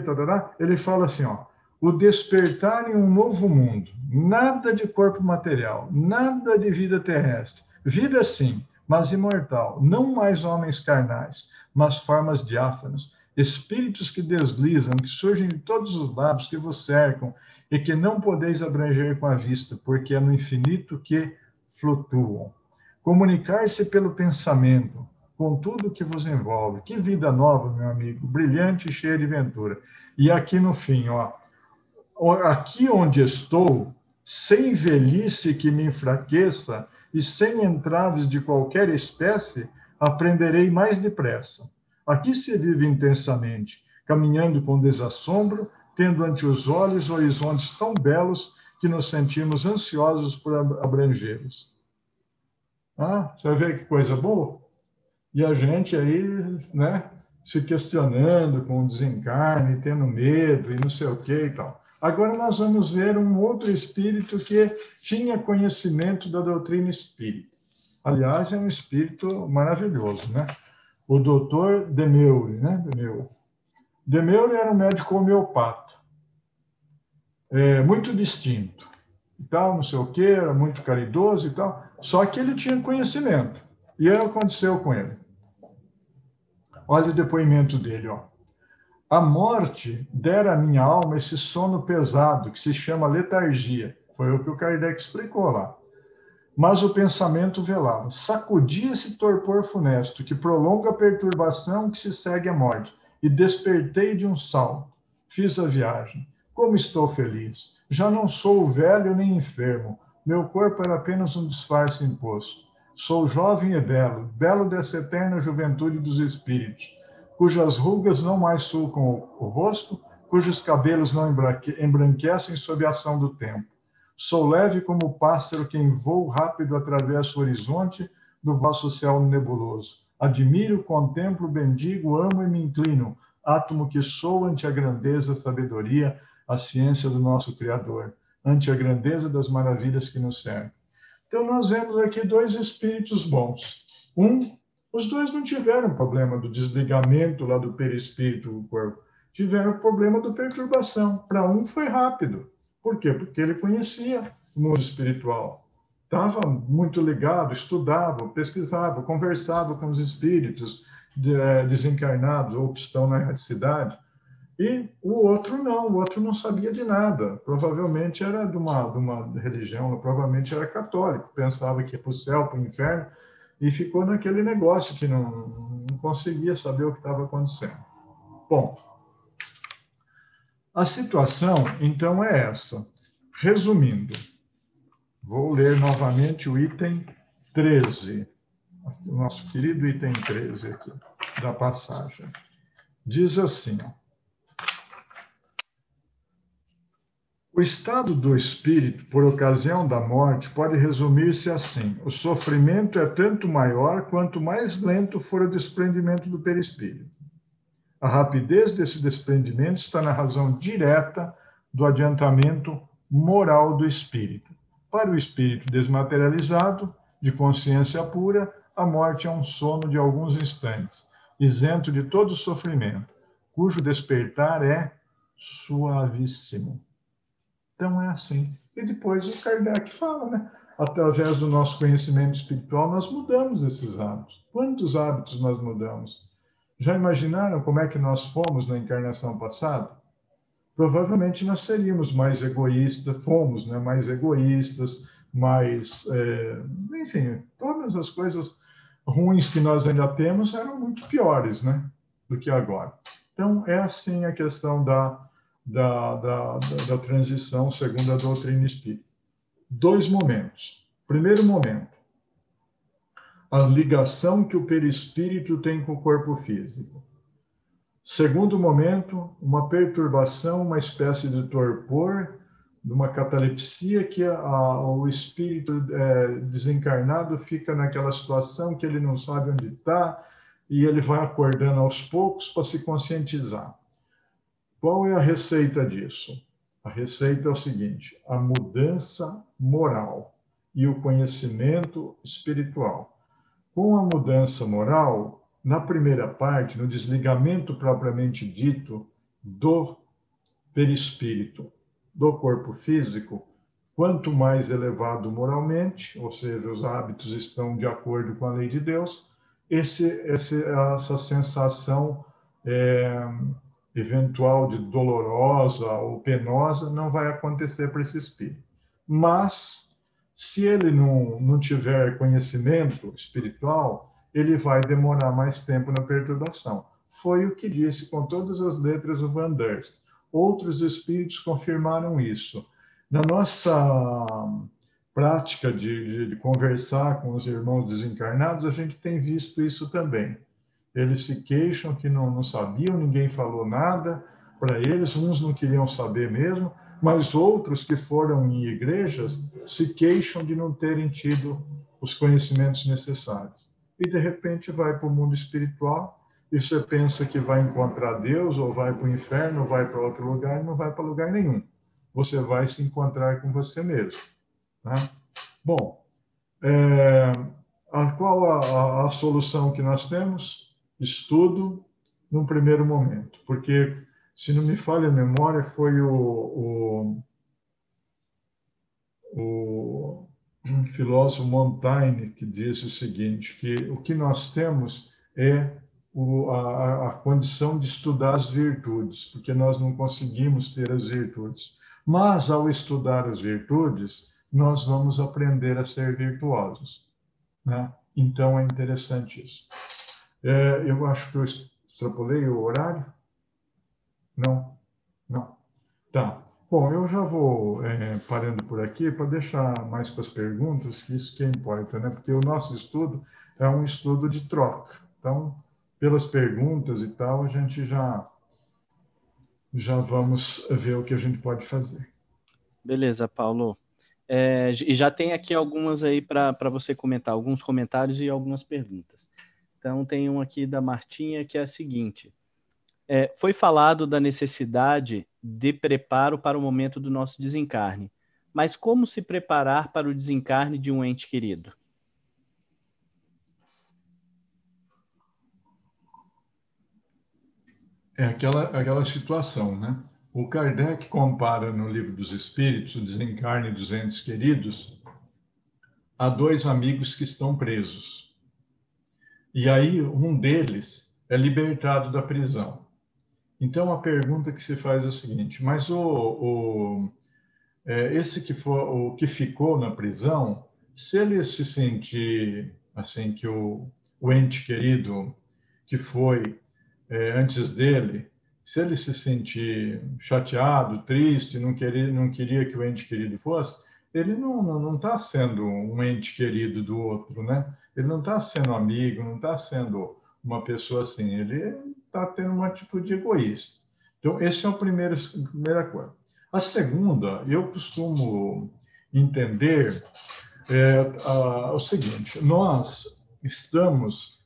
ele fala assim, ó, o despertar em um novo mundo. Nada de corpo material, nada de vida terrestre. Vida sim, mas imortal. Não mais homens carnais, mas formas diáfanas. Espíritos que deslizam, que surgem de todos os lados, que vos cercam, e que não podeis abranger com a vista, porque é no infinito que flutuam. Comunicar-se pelo pensamento, com tudo que vos envolve. Que vida nova, meu amigo, brilhante e cheia de ventura. E aqui no fim, ó, aqui onde estou, sem velhice que me enfraqueça e sem entradas de qualquer espécie, aprenderei mais depressa. Aqui se vive intensamente, caminhando com desassombro, tendo ante os olhos horizontes tão belos que nos sentimos ansiosos por abrangê-los. Ah, você vai ver que coisa boa? E a gente aí, né, se questionando com o desencarne, tendo medo e não sei o que e tal. Agora nós vamos ver um outro espírito que tinha conhecimento da doutrina espírita. Aliás, é um espírito maravilhoso, né? O doutor Demeure, né? Demeure era um médico homeopata, muito distinto, e tal, não sei o que, era muito caridoso e tal, só que ele tinha conhecimento. E aí aconteceu com ele. Olha o depoimento dele, ó. A morte dera à minha alma esse sono pesado, que se chama letargia. Foi o que o Kardec explicou lá. Mas o pensamento velava. Sacudia esse torpor funesto, que prolonga a perturbação que se segue à morte. E despertei de um salto. Fiz a viagem. Como estou feliz. Já não sou velho nem enfermo. Meu corpo era apenas um disfarce imposto. Sou jovem e belo, belo dessa eterna juventude dos espíritos, cujas rugas não mais sulcam o rosto, cujos cabelos não embranquecem sob a ação do tempo. Sou leve como o pássaro que em voo rápido atravessa o horizonte do vosso céu nebuloso. Admiro, contemplo, bendigo, amo e me inclino, átomo que sou ante a grandeza, a sabedoria, a ciência do nosso Criador, ante a grandeza das maravilhas que nos cercam. Então, nós vemos aqui dois espíritos bons. Os dois não tiveram problema do desligamento lá do perispírito do corpo. Tiveram problema da perturbação. Para um foi rápido. Por quê? Porque ele conhecia o mundo espiritual. Estava muito ligado, estudava, pesquisava, conversava com os espíritos desencarnados ou que estão na cidade. E o outro não sabia de nada. Provavelmente era de uma religião, provavelmente era católico, pensava que ia para o céu, para o inferno, e ficou naquele negócio que não conseguia saber o que estava acontecendo. Bom, a situação, então, é essa. Resumindo, vou ler novamente o item 13, o nosso querido item 13 aqui, da passagem. Diz assim, ó. O estado do espírito, por ocasião da morte, pode resumir-se assim: o sofrimento é tanto maior quanto mais lento for o desprendimento do perispírito. A rapidez desse desprendimento está na razão direta do adiantamento moral do espírito. Para o espírito desmaterializado, de consciência pura, a morte é um sono de alguns instantes, isento de todo sofrimento, cujo despertar é suavíssimo. Então, é assim. E depois o Kardec fala, né? Através do nosso conhecimento espiritual, nós mudamos esses hábitos. Quantos hábitos nós mudamos? Já imaginaram como é que nós fomos na encarnação passada? Provavelmente nós seríamos mais egoístas, fomos, né? Mais egoístas, mais... enfim, todas as coisas ruins que nós ainda temos eram muito piores, né? Do que agora. Então, é assim a questão da transição segundo a doutrina espírita. Dois momentos. Primeiro momento, a ligação que o perispírito tem com o corpo físico. Segundo momento, uma perturbação, uma espécie de torpor, de uma catalepsia que o espírito desencarnado fica naquela situação que ele não sabe onde está e ele vai acordando aos poucos para se conscientizar. Qual é a receita disso? A receita é o seguinte: a mudança moral e o conhecimento espiritual. Com a mudança moral, na primeira parte, no desligamento propriamente dito do perispírito, do corpo físico, quanto mais elevado moralmente, ou seja, os hábitos estão de acordo com a lei de Deus, essa sensação eventual de dolorosa ou penosa não vai acontecer para esse espírito. Mas, se ele não tiver conhecimento espiritual, ele vai demorar mais tempo na perturbação. Foi o que disse com todas as letras o Van Durst. Outros espíritos confirmaram isso. Na nossa prática de conversar com os irmãos desencarnados, a gente tem visto isso também. Eles se queixam que não sabiam, ninguém falou nada para eles, uns não queriam saber mesmo, Mas outros que foram em igrejas se queixam de não terem tido os conhecimentos necessários. E, de repente, vai para o mundo espiritual e você pensa que vai encontrar Deus, ou vai para o inferno, ou vai para outro lugar, e não vai para lugar nenhum. Você vai se encontrar com você mesmo. Né? Bom, qual a solução que nós temos? Estudo num primeiro momento, porque, se não me falha a memória, foi o filósofo Montaigne que disse o seguinte, que o que nós temos é a condição de estudar as virtudes, porque nós não conseguimos ter as virtudes. Mas, ao estudar as virtudes, nós vamos aprender a ser virtuosos. Né? Então, é interessante isso. Eu acho que eu extrapolei o horário? Não? Não. Tá. Bom, eu já vou parando por aqui para deixar mais para as perguntas, que isso que importa, né? Porque o nosso estudo é um estudo de troca. Então, pelas perguntas e tal, a gente já vamos ver o que a gente pode fazer. Beleza, Paulo. E já tem aqui algumas aí para você comentar, alguns comentários e algumas perguntas. Então, tem um aqui da Martinha que é a seguinte. Foi falado da necessidade de preparo para o momento do nosso desencarne, mas como se preparar para o desencarne de um ente querido? É aquela situação, né? O Kardec compara no Livro dos Espíritos o desencarne dos entes queridos a dois amigos que estão presos. E aí um deles é libertado da prisão. Então a pergunta que se faz é o seguinte: mas esse o que ficou na prisão, se ele se sentir assim que o ente querido que foi antes dele, se ele se sentir chateado, triste, não queria que o ente querido fosse, ele não está sendo um ente querido do outro, né? Ele não está sendo amigo, não está sendo uma pessoa assim, ele está tendo uma atitude egoísta. Então, esse é a primeira coisa. A segunda, eu costumo entender o seguinte: nós que estamos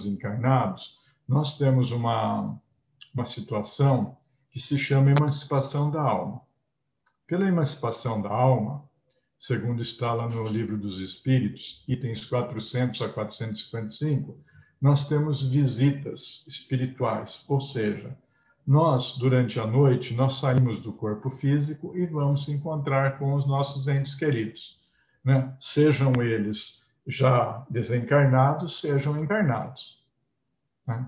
encarnados, nós temos uma situação que se chama emancipação da alma. Pela emancipação da alma, segundo está lá no Livro dos Espíritos, itens 400 a 455, nós temos visitas espirituais, ou seja, nós, durante a noite, nós saímos do corpo físico e vamos se encontrar com os nossos entes queridos, né? Sejam eles já desencarnados, sejam encarnados. Né?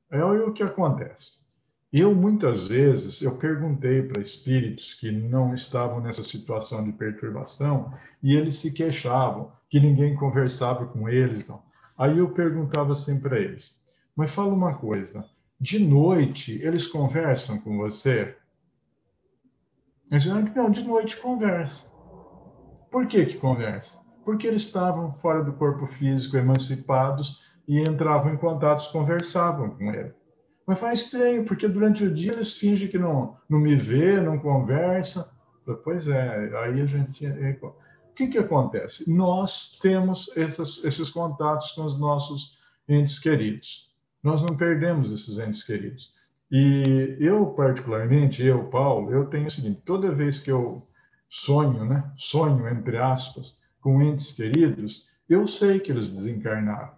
É o que acontece. Muitas vezes, eu perguntei para espíritos que não estavam nessa situação de perturbação e eles se queixavam que ninguém conversava com eles. Então. Aí eu perguntava assim para eles, mas fala uma coisa, de noite eles conversam com você? Eles disseram, não, de noite conversa. Por que conversa? Porque eles estavam fora do corpo físico, emancipados, e entravam em contatos, conversavam com ele. Mas faz estranho, porque durante o dia eles fingem que não me vê, não conversa. Pois é, aí a gente... O que acontece? Nós temos esses contatos com os nossos entes queridos. Nós não perdemos esses entes queridos. E eu, particularmente, Paulo, eu tenho o seguinte, toda vez que eu sonho, né? Sonho, entre aspas, com entes queridos, eu sei que eles desencarnaram.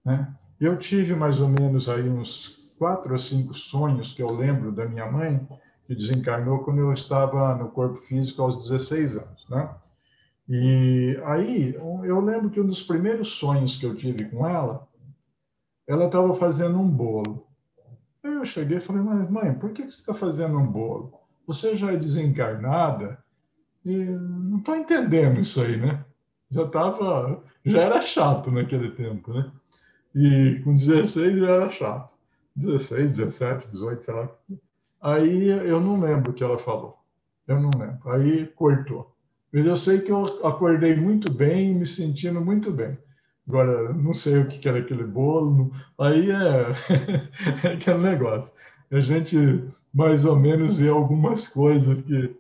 Né? Eu tive mais ou menos aí uns 4 ou 5 sonhos que eu lembro da minha mãe, que desencarnou quando eu estava no corpo físico aos 16 anos. Né? E aí eu lembro que um dos primeiros sonhos que eu tive com ela estava fazendo um bolo. Aí eu cheguei e falei, mas mãe, por que você está fazendo um bolo? Você já é desencarnada e não estou entendendo isso aí, né? Já era chato naquele tempo, né? E com 16 já era chato. 16, 17, 18, sei lá. Aí eu não lembro o que ela falou. Eu não lembro. Aí cortou. Mas eu sei que eu acordei muito bem, me sentindo muito bem. Agora, não sei o que era aquele bolo. Aí é aquele negócio. A gente mais ou menos ver algumas coisas que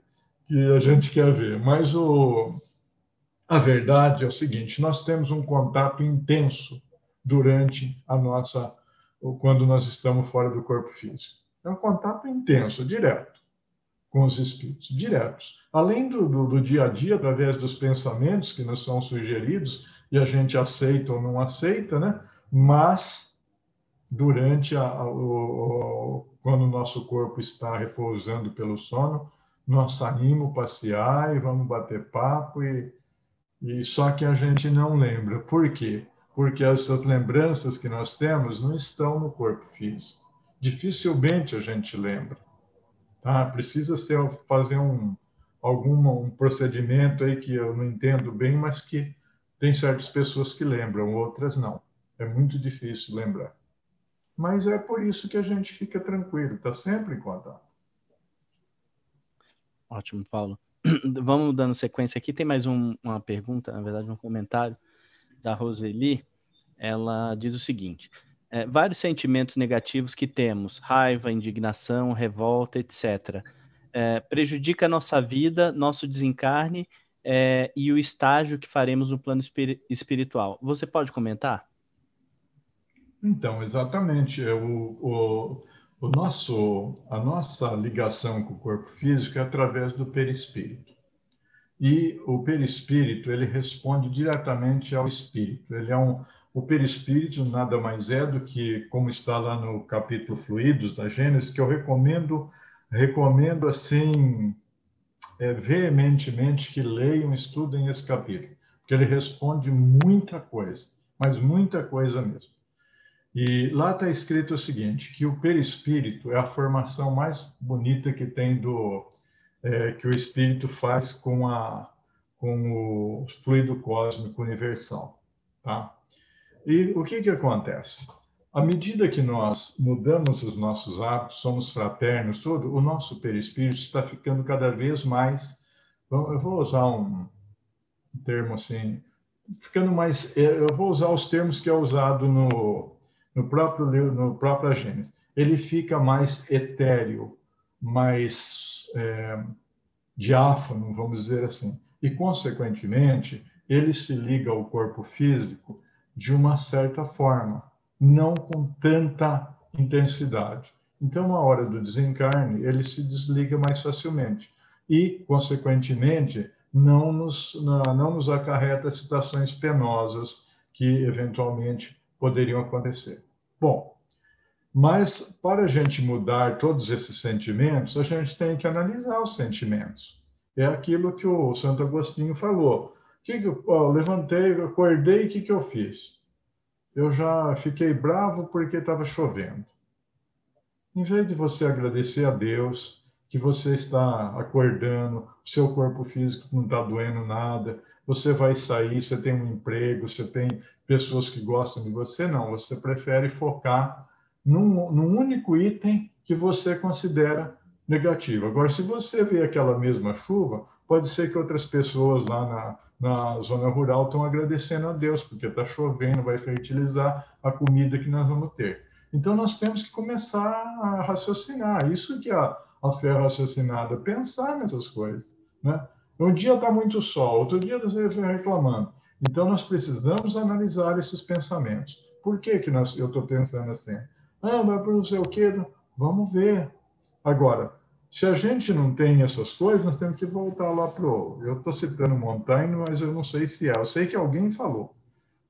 a gente quer ver. Mas a verdade é o seguinte, nós temos um contato intenso durante quando nós estamos fora do corpo físico. É um contato intenso, direto, com os espíritos, diretos. Além do dia a dia, através dos pensamentos que nos são sugeridos, e a gente aceita ou não aceita, né? Mas durante quando o nosso corpo está repousando pelo sono, nós saímos passear e vamos bater papo e só que a gente não lembra. Por quê? Porque essas lembranças que nós temos não estão no corpo físico. Dificilmente a gente lembra. Tá? Precisa fazer um procedimento aí que eu não entendo bem, mas que tem certas pessoas que lembram, outras não. É muito difícil lembrar. Mas é por isso que a gente fica tranquilo, está sempre em contato. Ótimo, Paulo. Vamos dando sequência aqui. Tem mais uma pergunta, na verdade, um comentário da Roseli. Ela diz o seguinte: vários sentimentos negativos que temos, raiva, indignação, revolta, etc., prejudica a nossa vida, nosso desencarne e o estágio que faremos no plano espiritual. Você pode comentar? Então, exatamente. A nossa ligação com o corpo físico é através do perispírito. E o perispírito, ele responde diretamente ao espírito. O perispírito nada mais é do que, como está lá no capítulo Fluidos da Gênesis, que eu recomendo assim, veementemente que leiam, estudem esse capítulo, porque ele responde muita coisa, mas muita coisa mesmo. E lá está escrito o seguinte, que o perispírito é a formação mais bonita que tem que o espírito faz com o fluido cósmico universal, tá? E o que acontece? À medida que nós mudamos os nossos hábitos, somos fraternos, tudo, o nosso perispírito está ficando cada vez mais, eu vou usar um termo assim, ficando mais, eu vou usar os termos que é usado no próprio livro, no próprio Gênesis. Ele fica mais etéreo, mais diáfano, vamos dizer assim. E, consequentemente, ele se liga ao corpo físico de uma certa forma, não com tanta intensidade. Então, na hora do desencarne, ele se desliga mais facilmente e, consequentemente, não nos acarreta situações penosas que, eventualmente, poderiam acontecer. Bom, mas para a gente mudar todos esses sentimentos, a gente tem que analisar os sentimentos. É aquilo que o Santo Agostinho falou. Eu levantei, acordei, o que eu fiz? Eu já fiquei bravo porque estava chovendo. Em vez de você agradecer a Deus que você está acordando, seu corpo físico não está doendo nada, você vai sair, você tem um emprego, você tem pessoas que gostam de você, não. Você prefere focar num único item que você considera negativo. Agora, se você vê aquela mesma chuva, pode ser que outras pessoas lá na zona rural estão agradecendo a Deus, porque está chovendo, vai fertilizar a comida que nós vamos ter. Então, nós temos que começar a raciocinar. Isso que a fé raciocinada, pensar nessas coisas. Né? Um dia está muito sol, outro dia você está reclamando. Então, nós precisamos analisar esses pensamentos. Por que eu estou pensando assim? Mas por não sei o quê. Vamos ver. Agora, se a gente não tem essas coisas, nós temos que voltar lá para o... Eu estou citando Montaigne, mas eu não sei se é. Eu sei que alguém falou.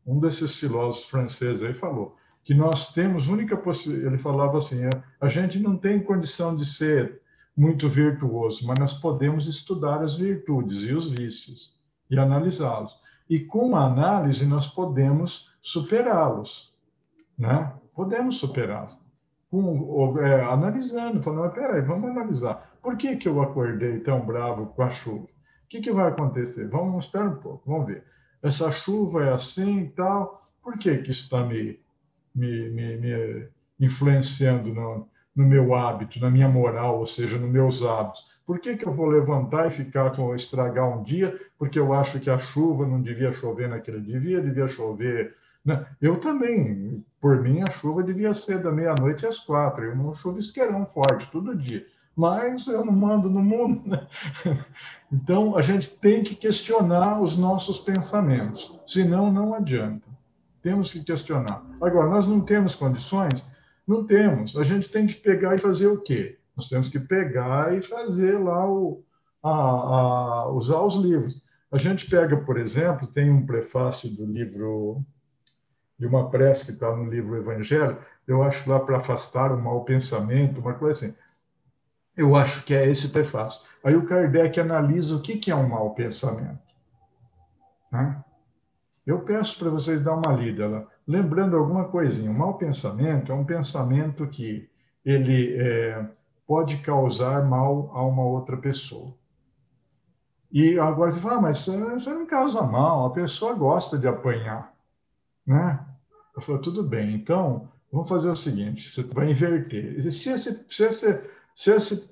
Um desses filósofos franceses aí falou que nós temos única possibilidade. Ele falava assim: a gente não tem condição de ser muito virtuoso, mas nós podemos estudar as virtudes e os vícios e analisá-los. E com a análise nós podemos superá-los, né? Podemos superá-los. Analisando, falando, peraí, vamos analisar. Por que eu acordei tão bravo com a chuva? O que vai acontecer? Vamos esperar um pouco, vamos ver. Essa chuva é assim e tal. Por que isso está me influenciando no meu hábito, na minha moral, ou seja, nos meus hábitos? Por que eu vou levantar e estragar um dia porque eu acho que a chuva não devia chover naquele dia, devia chover Né? Eu também, por mim, a chuva devia ser da meia-noite às 4. Eu não chuvisqueirão forte todo dia. Mas eu não mando no mundo, né? Então, a gente tem que questionar os nossos pensamentos, senão não adianta. Temos que questionar. Agora, nós não temos condições? Não temos. A gente tem que pegar e fazer o quê? Nós temos que pegar e fazer lá usar os livros. A gente pega, por exemplo, tem um prefácio do livro, de uma prece que está no livro Evangelho, eu acho lá para afastar o mau pensamento, uma coisa assim. Eu acho que é esse prefácio. Aí o Kardec analisa o que é um mau pensamento. Né? Eu peço para vocês dar uma lida lá, lembrando alguma coisinha. Um mau pensamento é um pensamento que ele pode causar mal a uma outra pessoa. E agora você fala, mas você não causa mal, a pessoa gosta de apanhar, né? Eu falo, tudo bem, então vamos fazer o seguinte, você vai inverter. Se esse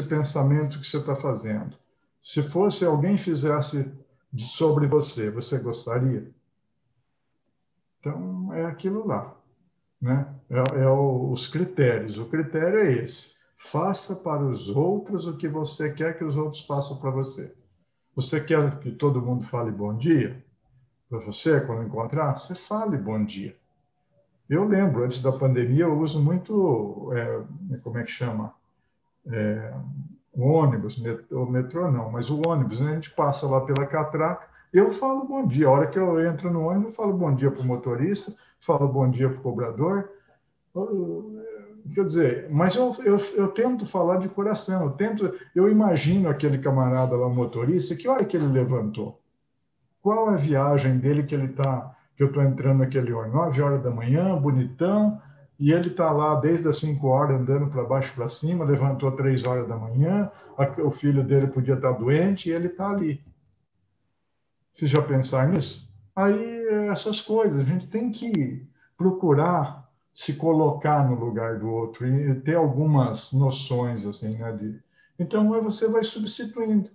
pensamento que você está fazendo, se fosse alguém fizesse sobre você, você gostaria? Então, é aquilo lá, né? Os critérios. O critério é esse. Faça para os outros o que você quer que os outros façam para você. Você quer que todo mundo fale bom dia para você quando encontrar? Você fale bom dia. Eu lembro, antes da pandemia, eu uso muito, como é que chama? O ônibus, o metrô não, mas o ônibus, né? A gente passa lá pela catraca, eu falo bom dia. A hora que eu entro no ônibus, eu falo bom dia para o motorista, falo bom dia para o cobrador. Quer dizer, mas eu tento falar de coração, eu imagino aquele camarada lá, motorista, que hora que ele levantou? Qual é a viagem dele que eu estou entrando naquele ônibus? 9 horas da manhã, bonitão, e ele está lá desde as 5 horas andando para baixo para cima, levantou 3 horas da manhã, o filho dele podia estar doente e ele está ali. Vocês já pensaram nisso? Aí, essas coisas, a gente tem que procurar se colocar no lugar do outro e ter algumas noções, assim, né? Então, você vai substituindo.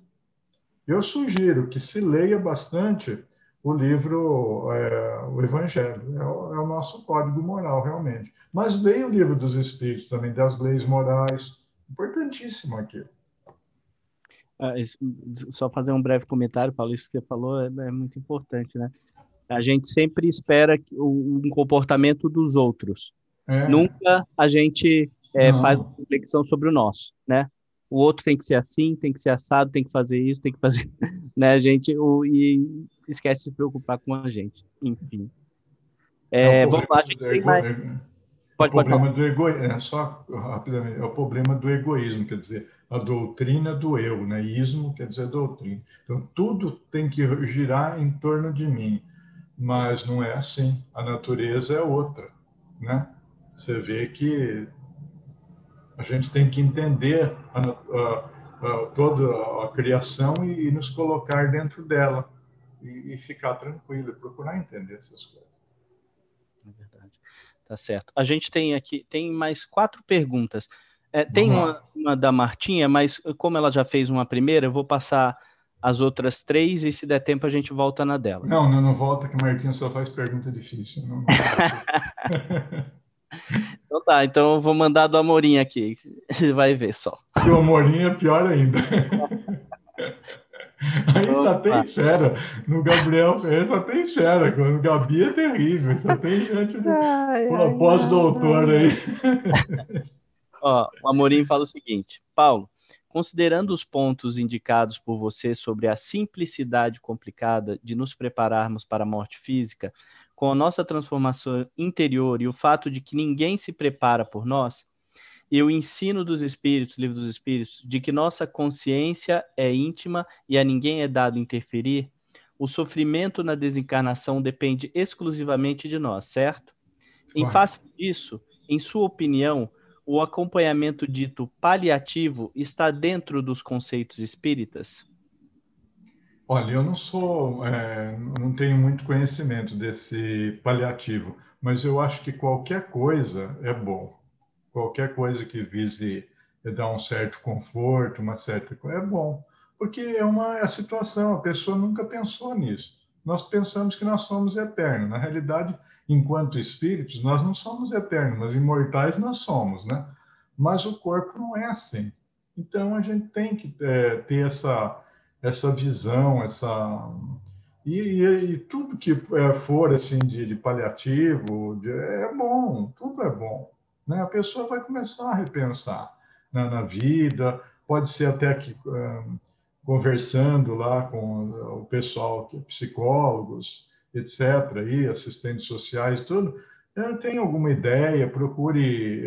Eu sugiro que se leia bastante o livro, o Evangelho. É o nosso código moral, realmente. Mas leia o livro dos Espíritos também, das leis morais. Importantíssimo aqui. Só fazer um breve comentário, Paulo, isso que você falou é muito importante, né? A gente sempre espera um comportamento dos outros. É, Nunca a gente faz uma não. reflexão sobre o nosso, né? O outro tem que ser assim, tem que ser assado, tem que fazer isso, tem que fazer, né? E esquece de se preocupar com a gente. Enfim. É o Vamos problema lá, a do gente tem mais. é o Pode falar. problema do egoísmo, só rapidamente, é o problema do egoísmo, quer dizer, a doutrina do eu, né? Ismo quer dizer doutrina. Então, tudo tem que girar em torno de mim, mas não é assim. A natureza é outra, né? Você vê que a gente tem que entender toda a criação e nos colocar dentro dela e ficar tranquilo, procurar entender essas coisas. É verdade. Tá certo. A gente tem aqui, tem mais 4 perguntas. Tem Vamos lá. uma da Martinha, mas como ela já fez uma primeira, eu vou passar as outras 3 e se der tempo a gente volta na dela. Não volta que o Marquinhos só faz pergunta difícil. Não volta. Então tá, então eu vou mandar do Amorim aqui. Você vai ver só. E o Amorim é pior ainda. Aí só Vamos lá. tem fera. No Gabriel Ferreira só tem fera. No Gabi é terrível. Só tem gente de Ai, ai, pós-doutor ai, aí. ai. Ó, o Amorim fala o seguinte: Paulo, considerando os pontos indicados por você sobre a simplicidade complicada de nos prepararmos para a morte física, com a nossa transformação interior e o fato de que ninguém se prepara por nós, e o ensino dos Espíritos, livro dos Espíritos, de que nossa consciência é íntima e a ninguém é dado interferir, o sofrimento na desencarnação depende exclusivamente de nós, certo? Em Vai. face disso, em sua opinião, o acompanhamento dito paliativo está dentro dos conceitos espíritas? Olha, eu não tenho muito conhecimento desse paliativo, mas eu acho que qualquer coisa é bom. Qualquer coisa que vise dar um certo conforto, uma certa coisa, é bom. Porque é a situação, a pessoa nunca pensou nisso. nós pensamos que nós somos eternos. Na realidade, enquanto espíritos, nós não somos eternos, mas imortais nós somos, né? Mas o corpo não é assim. Então, a gente tem que ter essa visão, e tudo que for assim de paliativo é bom, tudo é bom, né? A pessoa vai começar a repensar na vida, pode ser até que conversando lá com o pessoal, psicólogos, etc., aí, assistentes sociais, tudo, tem alguma ideia, procure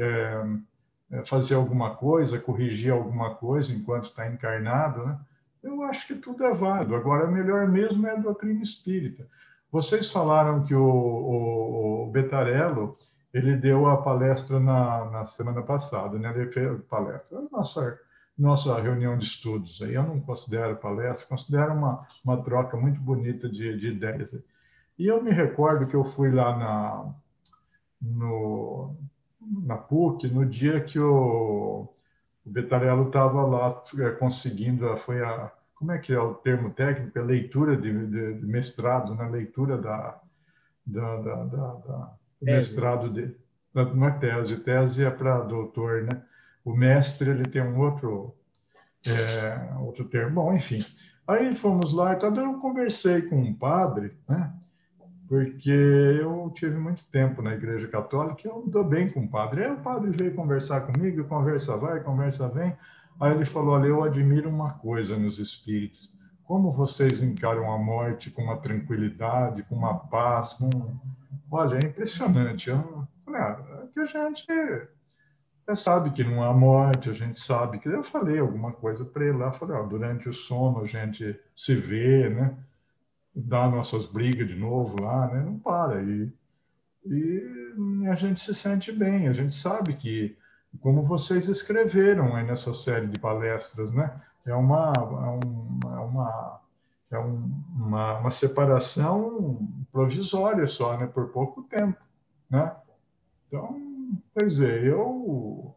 fazer alguma coisa, corrigir alguma coisa enquanto está encarnado, né? Eu acho que tudo é válido. Agora, melhor mesmo é a doutrina espírita. Vocês falaram que o Betarello, ele deu a palestra na semana passada, né? Ele fez a palestra. Nossa reunião de estudos. Aí eu não considero palestra, considero uma troca muito bonita de ideias. E eu me recordo que eu fui lá na PUC no dia que o Betarello estava lá conseguindo, como é que é o termo técnico? A leitura de mestrado, na leitura do Tese. mestrado de... Não é tese é para doutor, né? O mestre, ele tem um outro termo. Bom, enfim. Aí fomos lá e tal, eu conversei com um padre, né? Porque eu tive muito tempo na Igreja Católica, eu me dou bem com o padre. Aí o padre veio conversar comigo, conversa vai, conversa vem. Aí ele falou, olha, eu admiro uma coisa nos espíritos, como vocês encaram a morte com uma tranquilidade, com uma paz, Olha, é impressionante. Eu falei, é que a gente sabe que não há morte, a gente sabe que... Eu falei alguma coisa para ele lá, falei, durante o sono a gente se vê, né? Dá nossas brigas de novo lá, né? Não para. E a gente se sente bem, a gente sabe que, como vocês escreveram aí nessa série de palestras, né? É uma separação provisória só, né? Por pouco tempo, né? Então, pois é, eu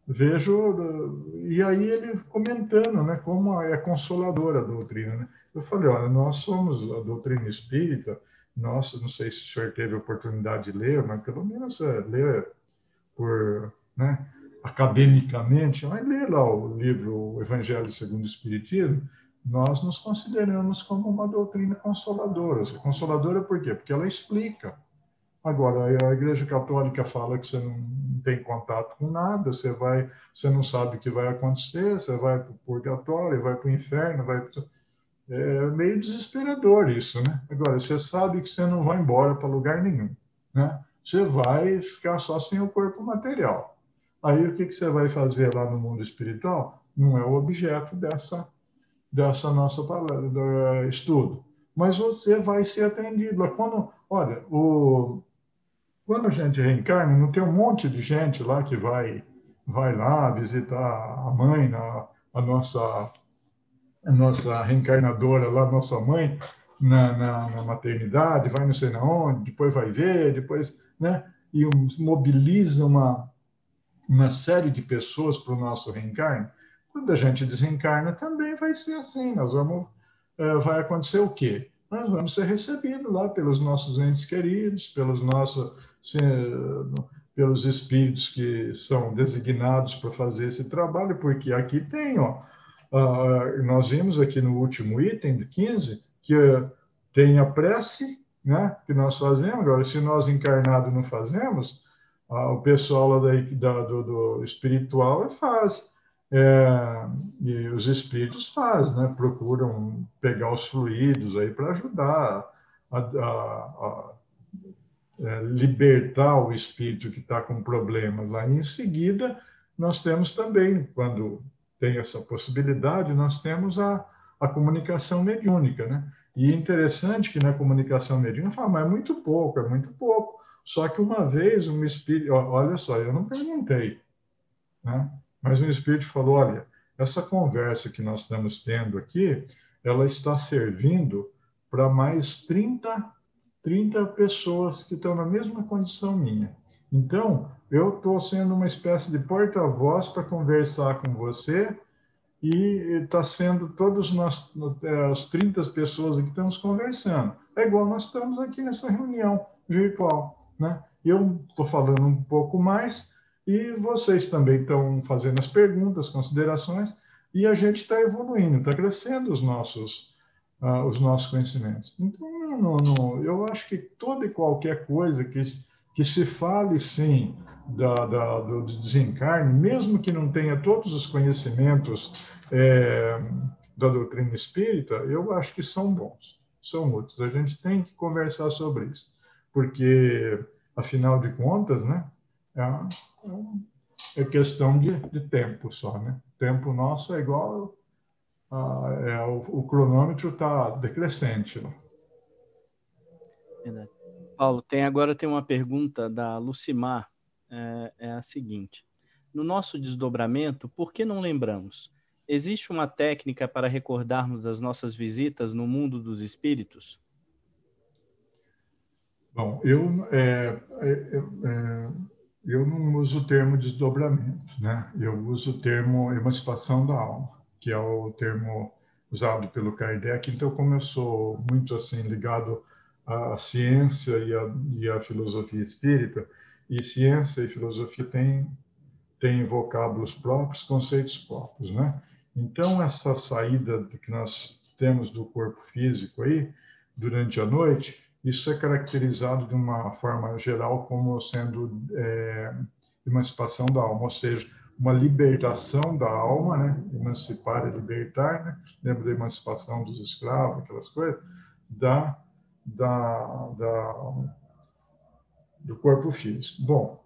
vejo, e aí ele comentando, né, como é consoladora a doutrina, né? Eu falei, olha, nós somos a doutrina espírita, nossa, não sei se o senhor teve a oportunidade de ler, mas pelo menos ler por, né, academicamente, mas ler lá o livro O Evangelho segundo o Espiritismo, nós nos consideramos como uma doutrina consoladora. Consoladora por quê? Porque ela explica. Agora, a Igreja Católica fala que você não tem contato com nada, você não sabe o que vai acontecer, você vai para o purgatório, vai para o inferno, é meio desesperador isso, né? Agora, você sabe que você não vai embora para lugar nenhum, né? Você vai ficar só sem o corpo material. Aí, o que você vai fazer lá no mundo espiritual? Não é o objeto dessa nossa palavra, do estudo. Mas você vai ser atendido. Olha, quando a gente reencarna, não tem um monte de gente lá que vai lá visitar a mãe, a nossa reencarnadora lá, nossa mãe, na maternidade, vai não sei na onde, depois vai ver, depois, né? E mobiliza uma série de pessoas para o nosso reencarne. Quando a gente desencarna, também vai ser assim. Vai acontecer o quê? Nós vamos ser recebidos lá pelos nossos entes queridos, pelos espíritos que são designados para fazer esse trabalho, porque aqui tem, nós vimos aqui no último item, de 15, que tem a prece, né, que nós fazemos. Agora, se nós encarnados não fazemos, o pessoal lá do espiritual faz. E os espíritos fazem, né? Procuram pegar os fluidos aí para ajudar a libertar o espírito que está com problemas lá. E em seguida, nós temos também, quando tem essa possibilidade, nós temos a comunicação mediúnica, né? E é interessante que na comunicação mediúnica fala, mas é muito pouco, é muito pouco. Só que uma vez um espírito, olha só, eu não perguntei, né? Mas um espírito falou, olha, essa conversa que nós estamos tendo aqui, ela está servindo para mais 30 pessoas que estão na mesma condição minha. Então, eu estou sendo uma espécie de porta-voz para conversar com você e está sendo todos nós, as 30 pessoas aqui estamos conversando. É igual nós estamos aqui nessa reunião virtual, né? Eu estou falando um pouco mais e vocês também estão fazendo as perguntas, considerações, e a gente está evoluindo, está crescendo os nossos conhecimentos. Então, eu acho que toda e qualquer coisa que se fale, sim, do desencarne, mesmo que não tenha todos os conhecimentos da doutrina espírita, eu acho que são bons, são úteis. A gente tem que conversar sobre isso, porque, afinal de contas, né, é questão de tempo só, né? O tempo nosso é igual o cronômetro está decrescente. Né? Verdade. Paulo, agora tem uma pergunta da Lucimar, é a seguinte. No nosso desdobramento, por que não lembramos? Existe uma técnica para recordarmos as nossas visitas no mundo dos espíritos? Bom, eu não uso o termo desdobramento, né? Eu uso o termo emancipação da alma, que é o termo usado pelo Kardec. Então, como eu sou muito assim ligado à ciência e à filosofia espírita, e ciência e filosofia têm vocábulos próprios, conceitos próprios, né? Então, essa saída que nós temos do corpo físico aí, durante a noite, isso é caracterizado de uma forma geral como sendo emancipação da alma, ou seja, uma libertação da alma, né? Emancipar e libertar, né? Lembra da emancipação dos escravos, aquelas coisas, da, do corpo físico. Bom,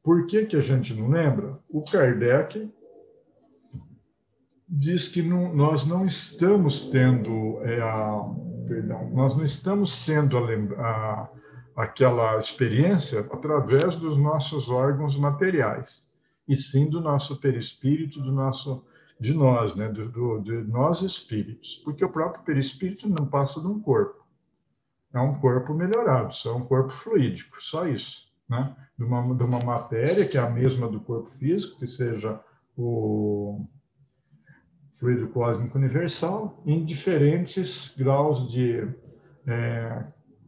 por que a gente não lembra? O Kardec diz que nós não estamos tendo nós não estamos tendo aquela experiência através dos nossos órgãos materiais, e sim do nosso perispírito, de nós, né, de nós espíritos, porque o próprio perispírito não passa de um corpo. É um corpo melhorado, só é um corpo fluídico, só isso, né? De uma matéria que é a mesma do corpo físico, que seja o fluido cósmico universal, em diferentes graus de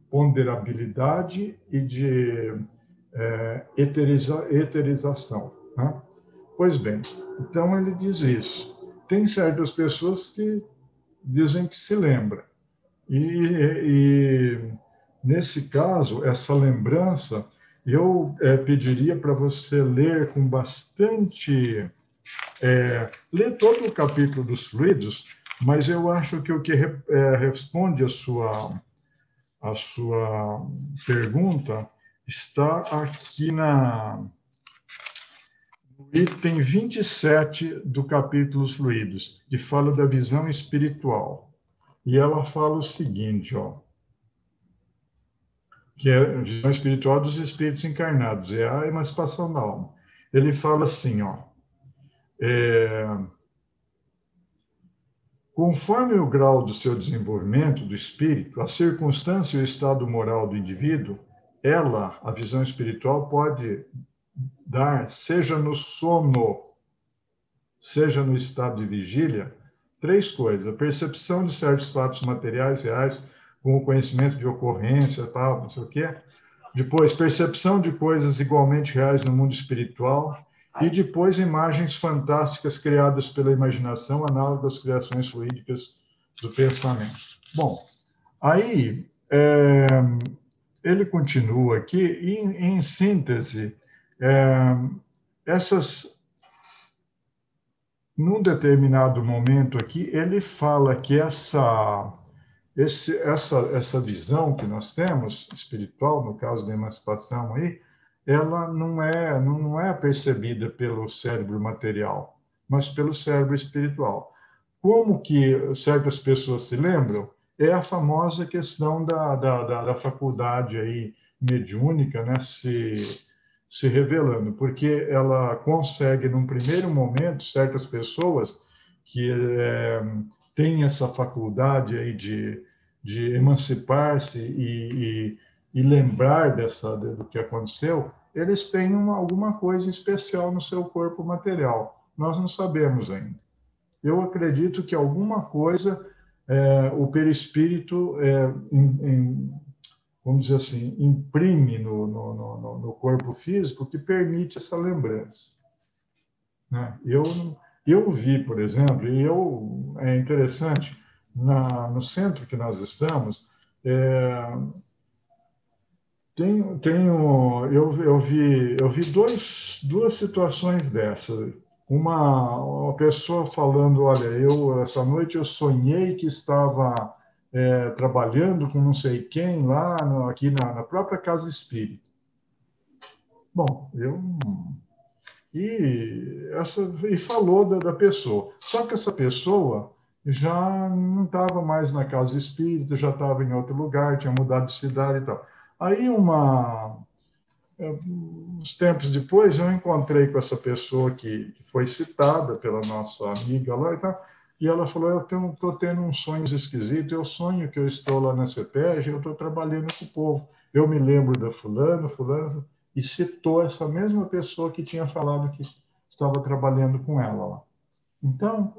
ponderabilidade e de eterização. Né? Pois bem, então ele diz isso. Tem certas pessoas que dizem que se lembra. E nesse caso, essa lembrança, eu pediria para você ler com bastante ler todo o capítulo dos fluidos, mas eu acho que o que responde a sua pergunta está aqui no item 27 do capítulo dos fluidos, que fala da visão espiritual. E ela fala o seguinte, ó, que é a visão espiritual dos espíritos encarnados, é a emancipação da alma. Ele fala assim, ó, conforme o grau do seu desenvolvimento do espírito, a circunstância e o estado moral do indivíduo, a visão espiritual, pode dar, seja no sono, seja no estado de vigília, três coisas: a percepção de certos fatos materiais reais, com o conhecimento de ocorrência, tal, não sei o quê. Depois, percepção de coisas igualmente reais no mundo espiritual. E depois, imagens fantásticas criadas pela imaginação, análogas às criações fluídicas do pensamento. Bom, aí ele continua aqui, em síntese, num determinado momento aqui, ele fala que essa visão que nós temos, espiritual, no caso da emancipação aí, ela não é percebida pelo cérebro material, mas pelo cérebro espiritual. Como que certas pessoas se lembram? É a famosa questão da faculdade aí mediúnica, né, se revelando, porque ela consegue, num primeiro momento, certas pessoas que têm essa faculdade aí de emancipar-se e lembrar do que aconteceu, eles têm alguma coisa especial no seu corpo material. Nós não sabemos ainda. eu acredito que alguma coisa o perispírito, vamos dizer assim, imprime no corpo físico que permite essa lembrança. Né? Eu vi, por exemplo, é interessante, no centro que nós estamos, eu vi duas situações dessas. Uma pessoa falando, olha, essa noite eu sonhei que estava trabalhando com não sei quem lá aqui na própria casa espírita. Bom, e falou da pessoa. Só que essa pessoa já não estava mais na casa espírita, já estava em outro lugar, tinha mudado de cidade e tal. Aí uns tempos depois, eu encontrei com essa pessoa que foi citada pela nossa amiga lá e tal, e ela falou, eu estou tendo uns sonhos esquisitos, eu sonho que eu estou lá na CETEG, eu estou trabalhando com o povo, eu me lembro da fulano, e citou essa mesma pessoa que tinha falado que estava trabalhando com ela lá. Então,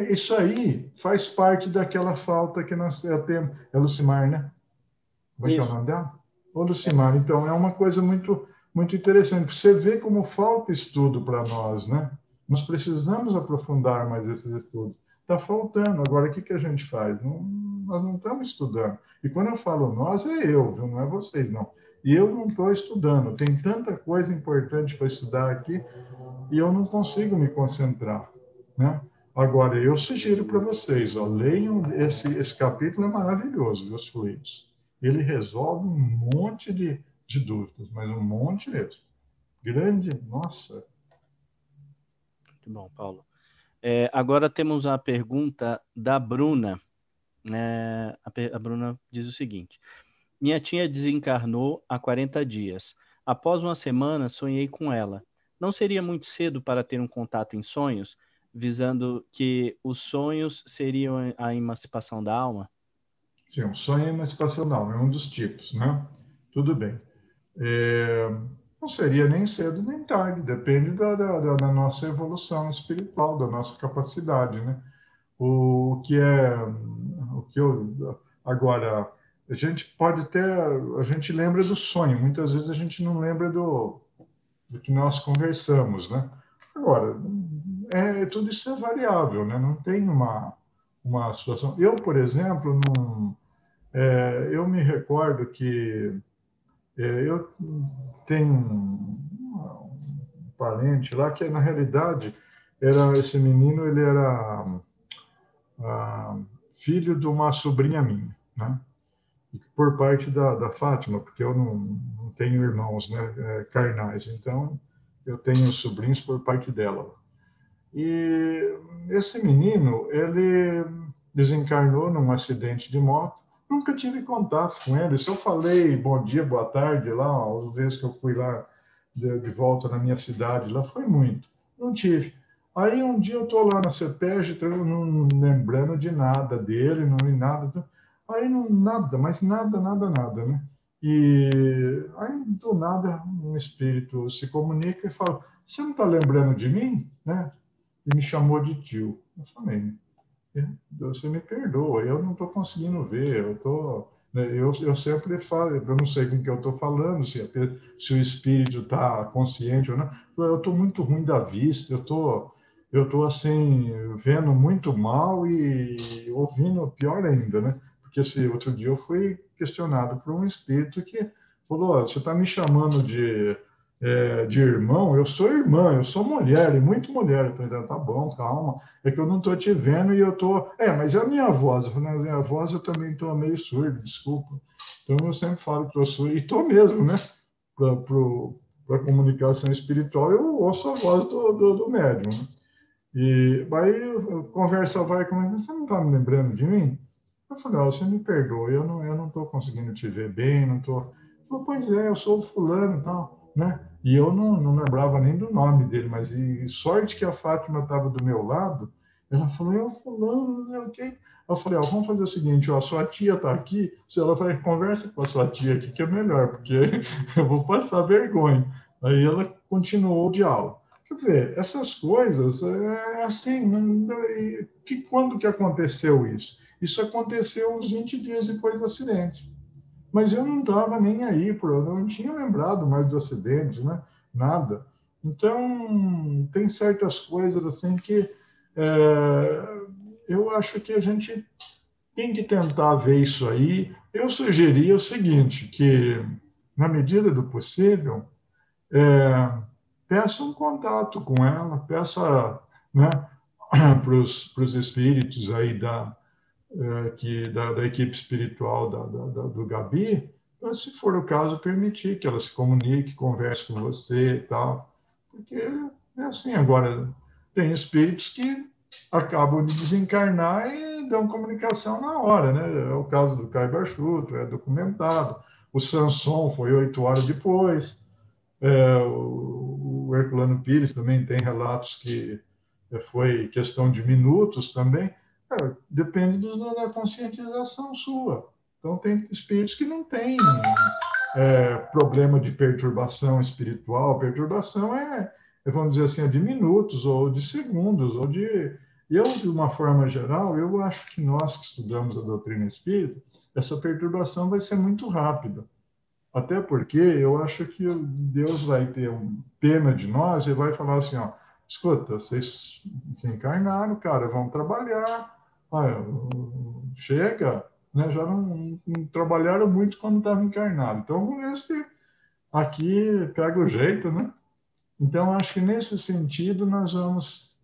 isso aí faz parte daquela falta que nós temos. É Lucimar, né? Como é que é o nome dela? Ô, Lucimar, então, é uma coisa muito, muito interessante. Você vê como falta estudo para nós, né? Nós precisamos aprofundar mais esses estudos. Está faltando. Agora, o que a gente faz? Nós não estamos estudando. E quando eu falo nós, é eu, viu? Não é vocês, não. E eu não estou estudando. Tem tanta coisa importante para estudar aqui e eu não consigo me concentrar, né? Agora, eu sugiro para vocês, ó, leiam esse capítulo, é maravilhoso, os fluidos. Ele resolve um monte de dúvidas, mas um monte mesmo. Grande, nossa. Muito bom, Paulo. Agora temos a pergunta da Bruna. A Bruna diz o seguinte: minha tia desencarnou há 40 dias. Após uma semana, sonhei com ela. Não seria muito cedo para ter um contato em sonhos, visando que os sonhos seriam a emancipação da alma? Sim, um sonho emancipacional é um dos tipos, né? Tudo bem. Não seria nem cedo nem tarde, depende da nossa evolução espiritual, da nossa capacidade, né? Agora, a gente pode ter, a gente lembra do sonho, muitas vezes a gente não lembra do que nós conversamos, né? Agora, tudo isso é variável, né? Não tem uma situação. Eu, por exemplo, eu me recordo que eu tenho um parente lá que, na realidade, esse menino, ele era filho de uma sobrinha minha, né? Por parte da Fátima, porque eu não tenho irmãos, né, carnais, então eu tenho sobrinhos por parte dela. E esse menino, ele desencarnou num acidente de moto. Nunca tive contato com ele. Se eu falei bom dia, boa tarde lá, as vezes que eu fui lá de volta na minha cidade, lá foi muito. Não tive. Aí um dia eu estou lá na CETEG, não lembrando de nada dele, não vi nada. Aí nada, mas nada, né? E aí do nada um espírito se comunica e fala: você não está lembrando de mim, né? E me chamou de tio. Eu falei: você me perdoa, eu não estou conseguindo ver, eu sempre falo, eu não sei com que eu estou falando, se o espírito está consciente ou não. Eu estou muito ruim da vista, eu tô assim, vendo muito mal e ouvindo pior ainda, né? Porque esse outro dia eu fui questionado por um espírito que falou: você está me chamando de irmão? Eu sou irmã, eu sou mulher, e muito mulher. Eu falei: tá bom, calma, é que eu não estou te vendo e eu estou. Mas é a minha voz. Eu falei: a minha voz eu também estou meio surdo, desculpa. Então eu sempre falo que eu sou, e estou mesmo, né? Para comunicação espiritual, eu ouço a voz do médium, né? E aí a conversa vai, você não está me lembrando de mim? Eu falei: você me perdoa, eu não estou conseguindo te ver bem, não estou. Pois é, eu sou o fulano e tal, né? E eu não lembrava nem do nome dele, mas sorte que a Fátima estava do meu lado, ela falou: eu fulano, não sei o quê. Eu falei: vamos fazer o seguinte, a sua tia está aqui, se ela vai, conversa com a sua tia aqui, que é melhor, porque eu vou passar vergonha. Aí ela continuou o diálogo. Quer dizer, essas coisas, assim, quando que aconteceu isso? Isso aconteceu uns 20 dias depois do acidente. Mas eu não estava nem aí, eu não tinha lembrado mais do acidente, né? Nada. Então, tem certas coisas assim que eu acho que a gente tem que tentar ver isso aí. Eu sugeria o seguinte, que, na medida do possível, peça um contato com ela, peça, né, para os espíritos aí da equipe espiritual do Gabi, para, se for o caso, permitir que ela se comunique, converse com você e tal. Porque é assim, agora, tem espíritos que acabam de desencarnar e dão comunicação na hora, né? É o caso do Caio Barchuto, é documentado. O Sanson foi 8 horas depois. O Herculano Pires também tem relatos que foi questão de minutos também. Depende da conscientização sua. Então, tem espíritos que não têm problema de perturbação espiritual. Perturbação vamos dizer assim, de minutos, ou de segundos, ou de... Eu, de uma forma geral, eu acho que nós que estudamos a doutrina espírita, essa perturbação vai ser muito rápida. Até porque eu acho que Deus vai ter pena de nós e vai falar assim, ó, escuta, vocês se encarnaram, cara, vão trabalhar. Olha, chega, né? Já não trabalharam muito quando estavam encarnados. Então, vamos ver se aqui pega o jeito, né? Então, acho que nesse sentido nós vamos,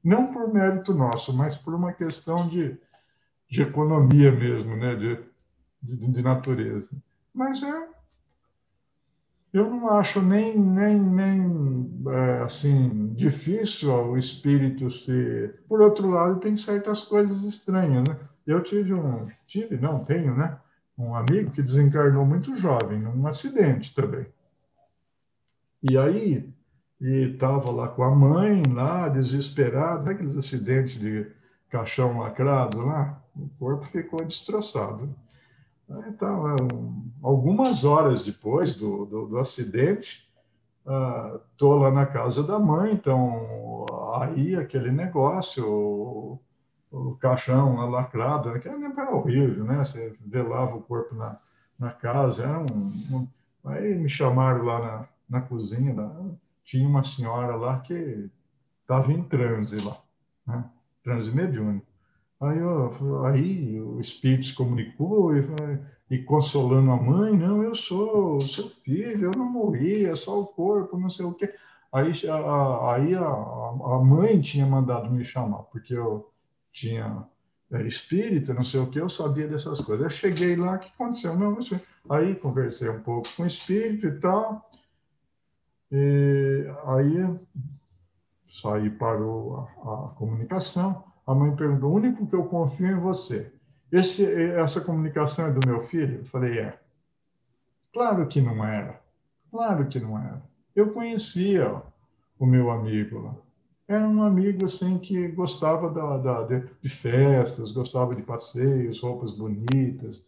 não por mérito nosso, mas por uma questão de economia mesmo, né? De natureza. Mas eu não acho nem assim difícil o espírito ser. Por outro lado, tem certas coisas estranhas, né? Eu não tenho, né? Um amigo que desencarnou muito jovem, num acidente também. E aí, estava lá com a mãe, lá, desesperado, aqueles acidentes de caixão lacrado lá, o corpo ficou destroçado. Então, algumas horas depois do acidente, estou lá na casa da mãe, então aí aquele negócio, o caixão lá lacrado, aquele era horrível, né? Você velava o corpo na casa, aí me chamaram lá na cozinha, tinha uma senhora lá que estava em transe lá, né? Transe mediúnico. Aí o espírito se comunicou e consolando a mãe, não, eu sou seu filho, eu não morri, é só o corpo, não sei o quê. Aí a mãe tinha mandado me chamar, porque eu tinha espírita, não sei o quê, eu sabia dessas coisas. Eu cheguei lá, o que aconteceu? Não, não sei. Aí conversei um pouco com o espírito e tal, e aí saí, parou a comunicação. A mãe perguntou: o único que eu confio é em você. Essa comunicação é do meu filho? Eu falei: é. Claro que não era. Claro que não era. Eu conhecia o meu amigo lá. Era um amigo assim que gostava de festas, gostava de passeios, roupas bonitas,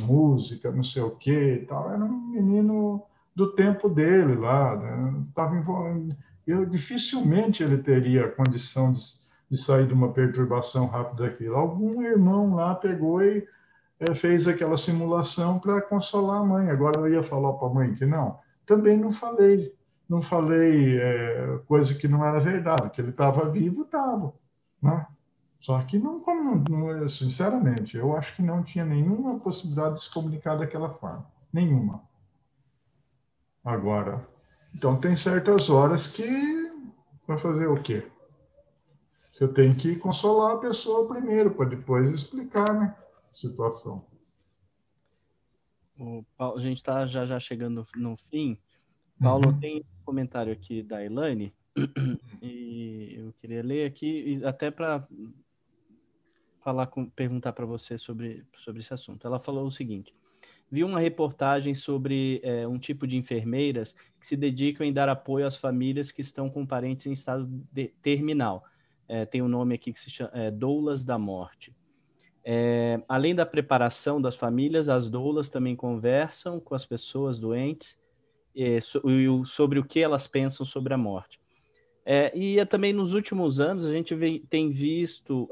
música, não sei o quê e tal. Era um menino do tempo dele lá, né? Eu dificilmente ele teria condição de sair de uma perturbação rápida daquilo. Algum irmão lá pegou e fez aquela simulação para consolar a mãe. Agora eu ia falar para a mãe que não. Também não falei. Não falei coisa que não era verdade, que ele estava vivo, estava. Né? Só que, sinceramente, eu acho que não tinha nenhuma possibilidade de se comunicar daquela forma. Nenhuma. Agora, então tem certas horas que vai fazer o quê? Você tem que consolar a pessoa primeiro, para depois explicar, né, a situação. A gente está já chegando no fim. Paulo, Uhum. tem um comentário aqui da Elaine, e eu queria ler aqui, até para perguntar para você sobre esse assunto. Ela falou o seguinte: vi uma reportagem sobre um tipo de enfermeiras que se dedicam em dar apoio às famílias que estão com parentes em estado terminal. Tem um nome aqui que se chama doulas da morte. Além da preparação das famílias, as doulas também conversam com as pessoas doentes sobre o que elas pensam sobre a morte. E também nos últimos anos a gente tem visto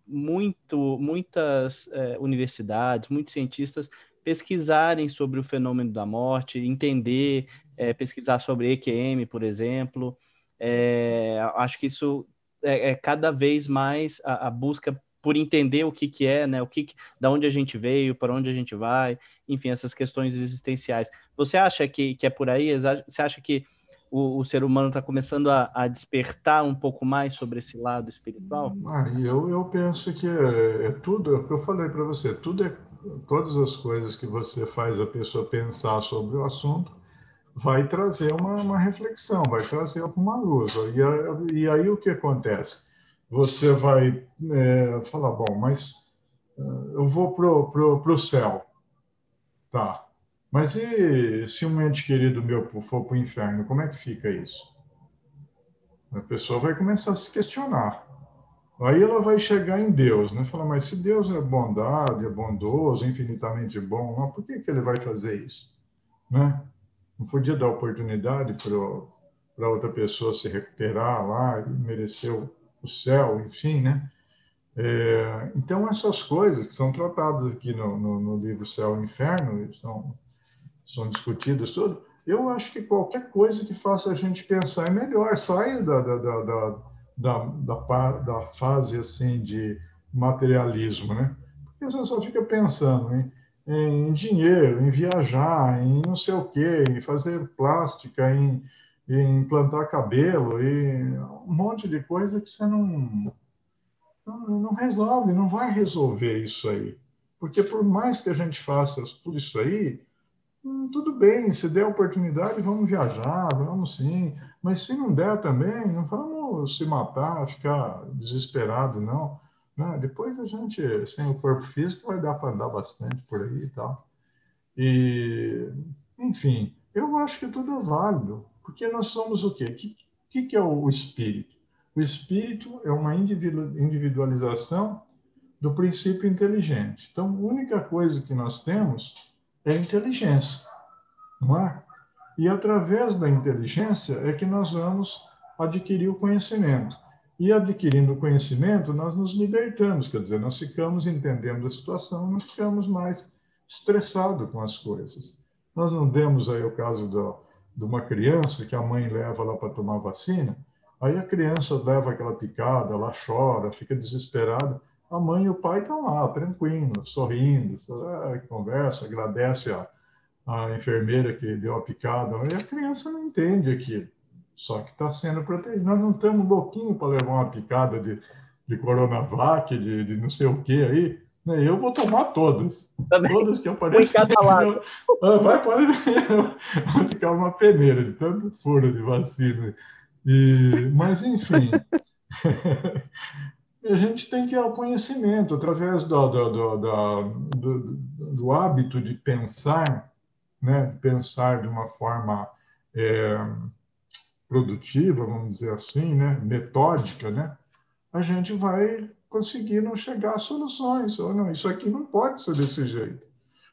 muitas universidades, muitos cientistas pesquisarem sobre o fenômeno da morte, entender, pesquisar sobre EQM, por exemplo. Acho que isso é cada vez mais a busca por entender o que é, né? Da onde a gente veio, para onde a gente vai, enfim, essas questões existenciais. Você acha que é por aí? Você acha que o ser humano está começando a despertar um pouco mais sobre esse lado espiritual? Eu penso que é tudo, é o que eu falei para você, todas as coisas que você faz a pessoa pensar sobre o assunto vai trazer uma reflexão, vai trazer alguma luz. E aí o que acontece? Você vai falar, bom, mas eu vou pro céu, tá? Mas e se um ente querido meu for para o inferno, como é que fica isso? A pessoa vai começar a se questionar. Aí ela vai chegar em Deus, né? Falar, mas se Deus é bondade, é bondoso, infinitamente bom, por que ele vai fazer isso? Né? Não podia dar oportunidade para outra pessoa se recuperar lá e merecer o céu, enfim, né? Então, essas coisas que são tratadas aqui no livro Céu e Inferno, são discutidas tudo, eu acho que qualquer coisa que faça a gente pensar é melhor, saia da fase assim de materialismo, né? Porque você só fica pensando em dinheiro, em viajar, em não sei o quê, em fazer plástica, em plantar cabelo, e um monte de coisa que você não resolve, não vai resolver isso aí. Porque por mais que a gente faça tudo isso aí, tudo bem, se der oportunidade, vamos viajar, vamos sim. Mas se não der também, não vamos se matar, ficar desesperado, não. Né? Depois a gente, sem o corpo físico, vai dar para andar bastante por aí e tal. E, enfim, eu acho que tudo é válido, porque nós somos o quê? O que é o espírito? O espírito é uma individualização do princípio inteligente. Então, a única coisa que nós temos é a inteligência, não é? E através da inteligência é que nós vamos adquirir o conhecimento. E adquirindo o conhecimento, nós nos libertamos, quer dizer, nós ficamos entendendo a situação, não ficamos mais estressados com as coisas. Nós não vemos aí o caso de uma criança que a mãe leva lá para tomar vacina, aí a criança leva aquela picada, ela chora, fica desesperada, a mãe e o pai estão lá, tranquilos, sorrindo, conversa, agradece a enfermeira que deu a picada, e a criança não entende aquilo, só que está sendo protegida. Nós não estamos louquinhos para levar uma picada de Coronavac, de não sei o que aí, né? Eu vou tomar Também, todas que um em aparecerem. cada lado. Pode ficar uma peneira de tanto furo de vacina. Mas, enfim, a gente tem que ir ao conhecimento, através do hábito de pensar, né? Pensar de uma forma é, produtiva, vamos dizer assim, né? Metódica, né? A gente vai conseguindo chegar a soluções. Ou não, isso aqui não pode ser desse jeito.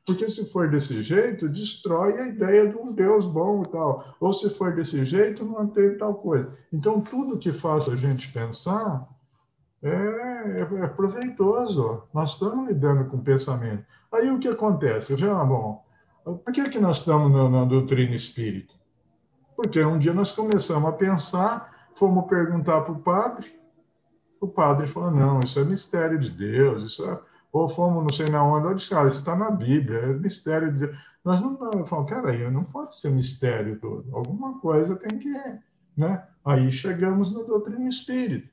Porque se for desse jeito, destrói a ideia de um Deus bom e tal. Ou se for desse jeito, mantém tal coisa. Então, tudo que faz a gente pensar é proveitoso. Nós estamos lidando com pensamento. Aí o que acontece? Bom, por que nós estamos na doutrina espírita? Porque um dia nós começamos a pensar, fomos perguntar para o padre falou, não, isso é mistério de Deus, isso é... Ou fomos não sei na onde, eu disse, cara, isso está na Bíblia, é mistério de Deus. Nós não falamos, peraí, não pode ser mistério todo, alguma coisa tem que... Né? Aí chegamos na doutrina espírita.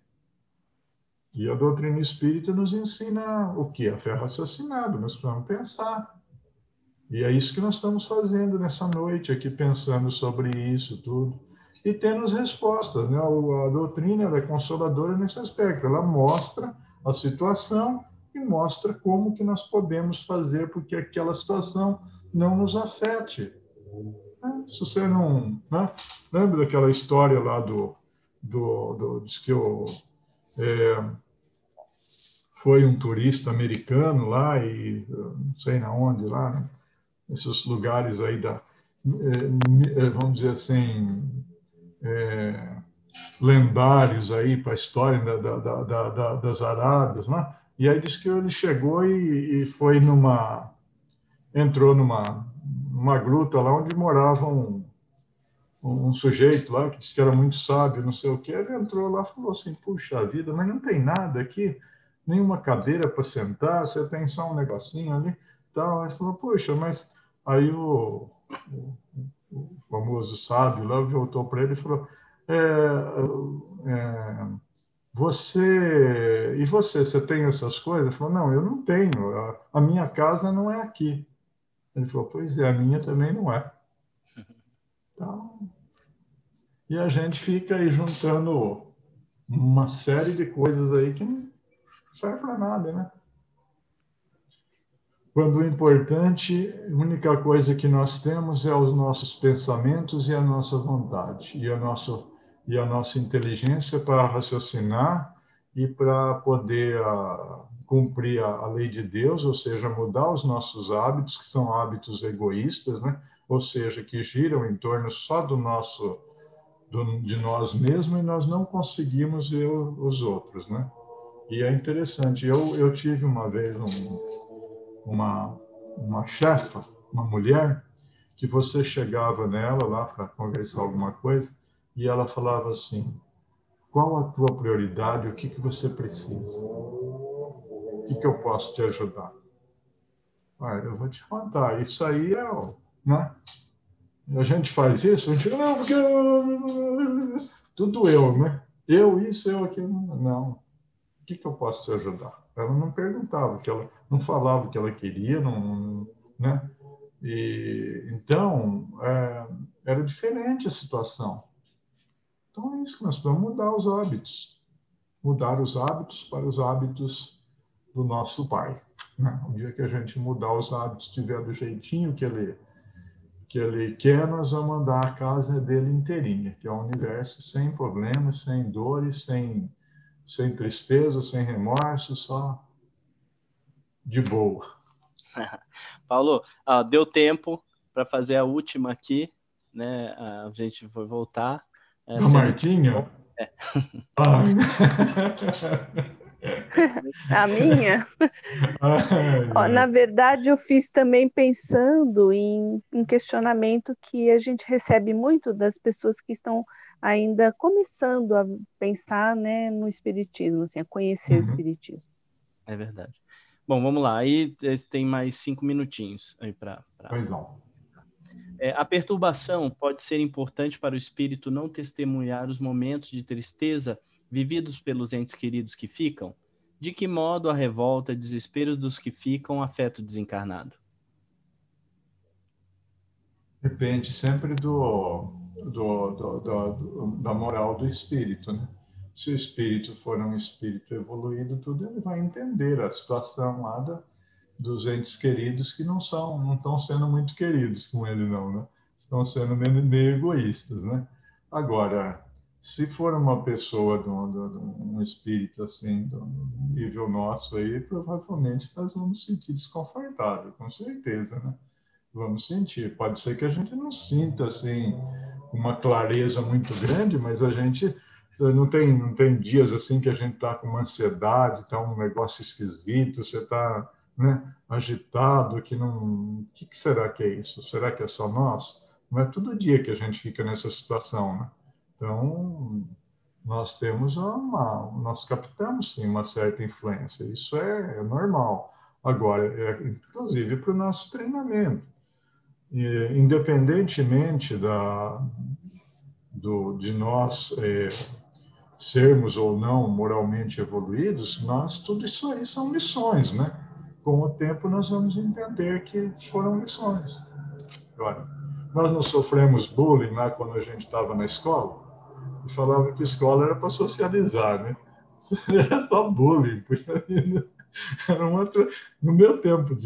E a doutrina espírita nos ensina o quê? A fé raciocinada, nós precisamos pensar. E é isso que nós estamos fazendo nessa noite aqui, pensando sobre isso tudo. E tendo as respostas, né? A doutrina ela é consoladora nesse aspecto. Ela mostra a situação e mostra como que nós podemos fazer para que aquela situação não nos afete. Se você não... Né? Lembra daquela história lá diz que foi um turista americano lá e não sei na onde lá, né? Esses lugares aí vamos dizer assim, lendários aí para a história das Arábias, né? E aí diz que ele chegou e foi entrou numa gruta lá onde morava um sujeito lá que disse que era muito sábio, não sei o que. Ele entrou lá e falou assim: puxa vida, mas não tem nada aqui, nenhuma cadeira para sentar, você tem só um negocinho ali. Então, ele falou: puxa, mas aí o famoso sábio lá voltou para ele e falou: é, você tem essas coisas? Ele falou: não, eu não tenho, a minha casa não é aqui. Ele falou: pois é, a minha também não é. Então, e a gente fica aí juntando uma série de coisas aí que não serve para nada, né? Quando o importante, a única coisa que nós temos é os nossos pensamentos e a nossa vontade, e a nossa inteligência para raciocinar e para poder cumprir a lei de Deus, ou seja, mudar os nossos hábitos, que são hábitos egoístas, né? Ou seja, que giram em torno só de nós mesmos, e nós não conseguimos ver os outros, né? E é interessante, eu tive uma vez uma chefa, uma mulher, que você chegava nela lá para conversar alguma coisa e ela falava assim: qual a tua prioridade, o que você precisa? O que eu posso te ajudar? Ah, eu vou te contar, isso aí né? A gente faz isso, a gente, não, porque tudo eu, né? Eu isso, eu aquilo, não. O que eu posso te ajudar? Ela não perguntava, que ela não falava o que ela queria, não, né? E então era diferente a situação. Então é isso que nós precisamos mudar os hábitos, mudar os hábitos para os hábitos do nosso Pai. Né? O dia que a gente mudar os hábitos, tiver do jeitinho que ele quer, nós vamos mandar a casa dele inteirinha, que é um universo sem problemas, sem dores, sem tristeza, sem remorso, só de boa. Paulo, deu tempo para fazer a última aqui, né? A gente vai voltar. Da Martinha? É. A minha? Na verdade, eu fiz também pensando em um questionamento que a gente recebe muito das pessoas que estão ainda começando a pensar, né, no espiritismo, assim, a conhecer o espiritismo. É verdade. Bom, vamos lá. Aí tem mais 5 minutinhos aí para. Pois não. A perturbação pode ser importante para o espírito não testemunhar os momentos de tristeza vividos pelos entes queridos que ficam? De que modo a revolta e desespero dos que ficam afeta o desencarnado? Depende sempre da moral do espírito, né? Se o espírito for um espírito evoluído, tudo, ele vai entender a situação lá dos entes queridos que não estão sendo muito queridos com ele, não, né? Estão sendo meio egoístas, né? Agora, se for uma pessoa, um espírito assim, do nível nosso aí, provavelmente nós vamos sentir desconfortável, com certeza, né? Vamos sentir. Pode ser que a gente não sinta assim uma clareza muito grande, mas a gente não tem dias assim que a gente está com uma ansiedade, está um negócio esquisito, você está, né, agitado, que não. O que será que é isso? Será que é só nós? Não é todo dia que a gente fica nessa situação, né? Então nós captamos sim uma certa influência. Isso é normal. Agora, inclusive para o nosso treinamento. Independentemente de nós sermos ou não moralmente evoluídos, tudo isso aí são lições, né? Com o tempo nós vamos entender que foram lições. Agora, nós não sofremos bullying lá quando a gente estava na escola, e falava que escola era para socializar, né? Era só bullying, porque era no meu tempo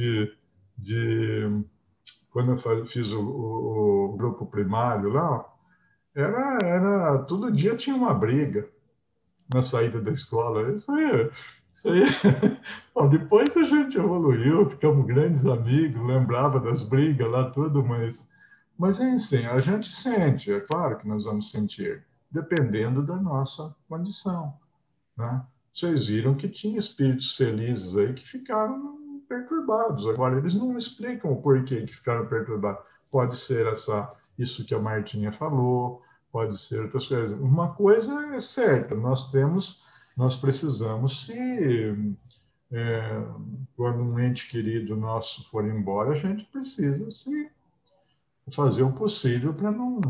quando eu fiz o grupo primário lá, todo dia tinha uma briga na saída da escola. Isso aí. Bom, depois a gente evoluiu, ficamos grandes amigos, lembrava das brigas lá, tudo, mas Mas é assim, a gente sente, é claro que nós vamos sentir, dependendo da nossa condição, né? Vocês viram que tinha espíritos felizes aí que ficaram perturbados. Agora, eles não explicam o porquê que ficaram perturbados. Pode ser isso que a Martinha falou, pode ser outras coisas. Uma coisa é certa, nós precisamos se quando um ente querido nosso for embora, a gente precisa se fazer o possível para não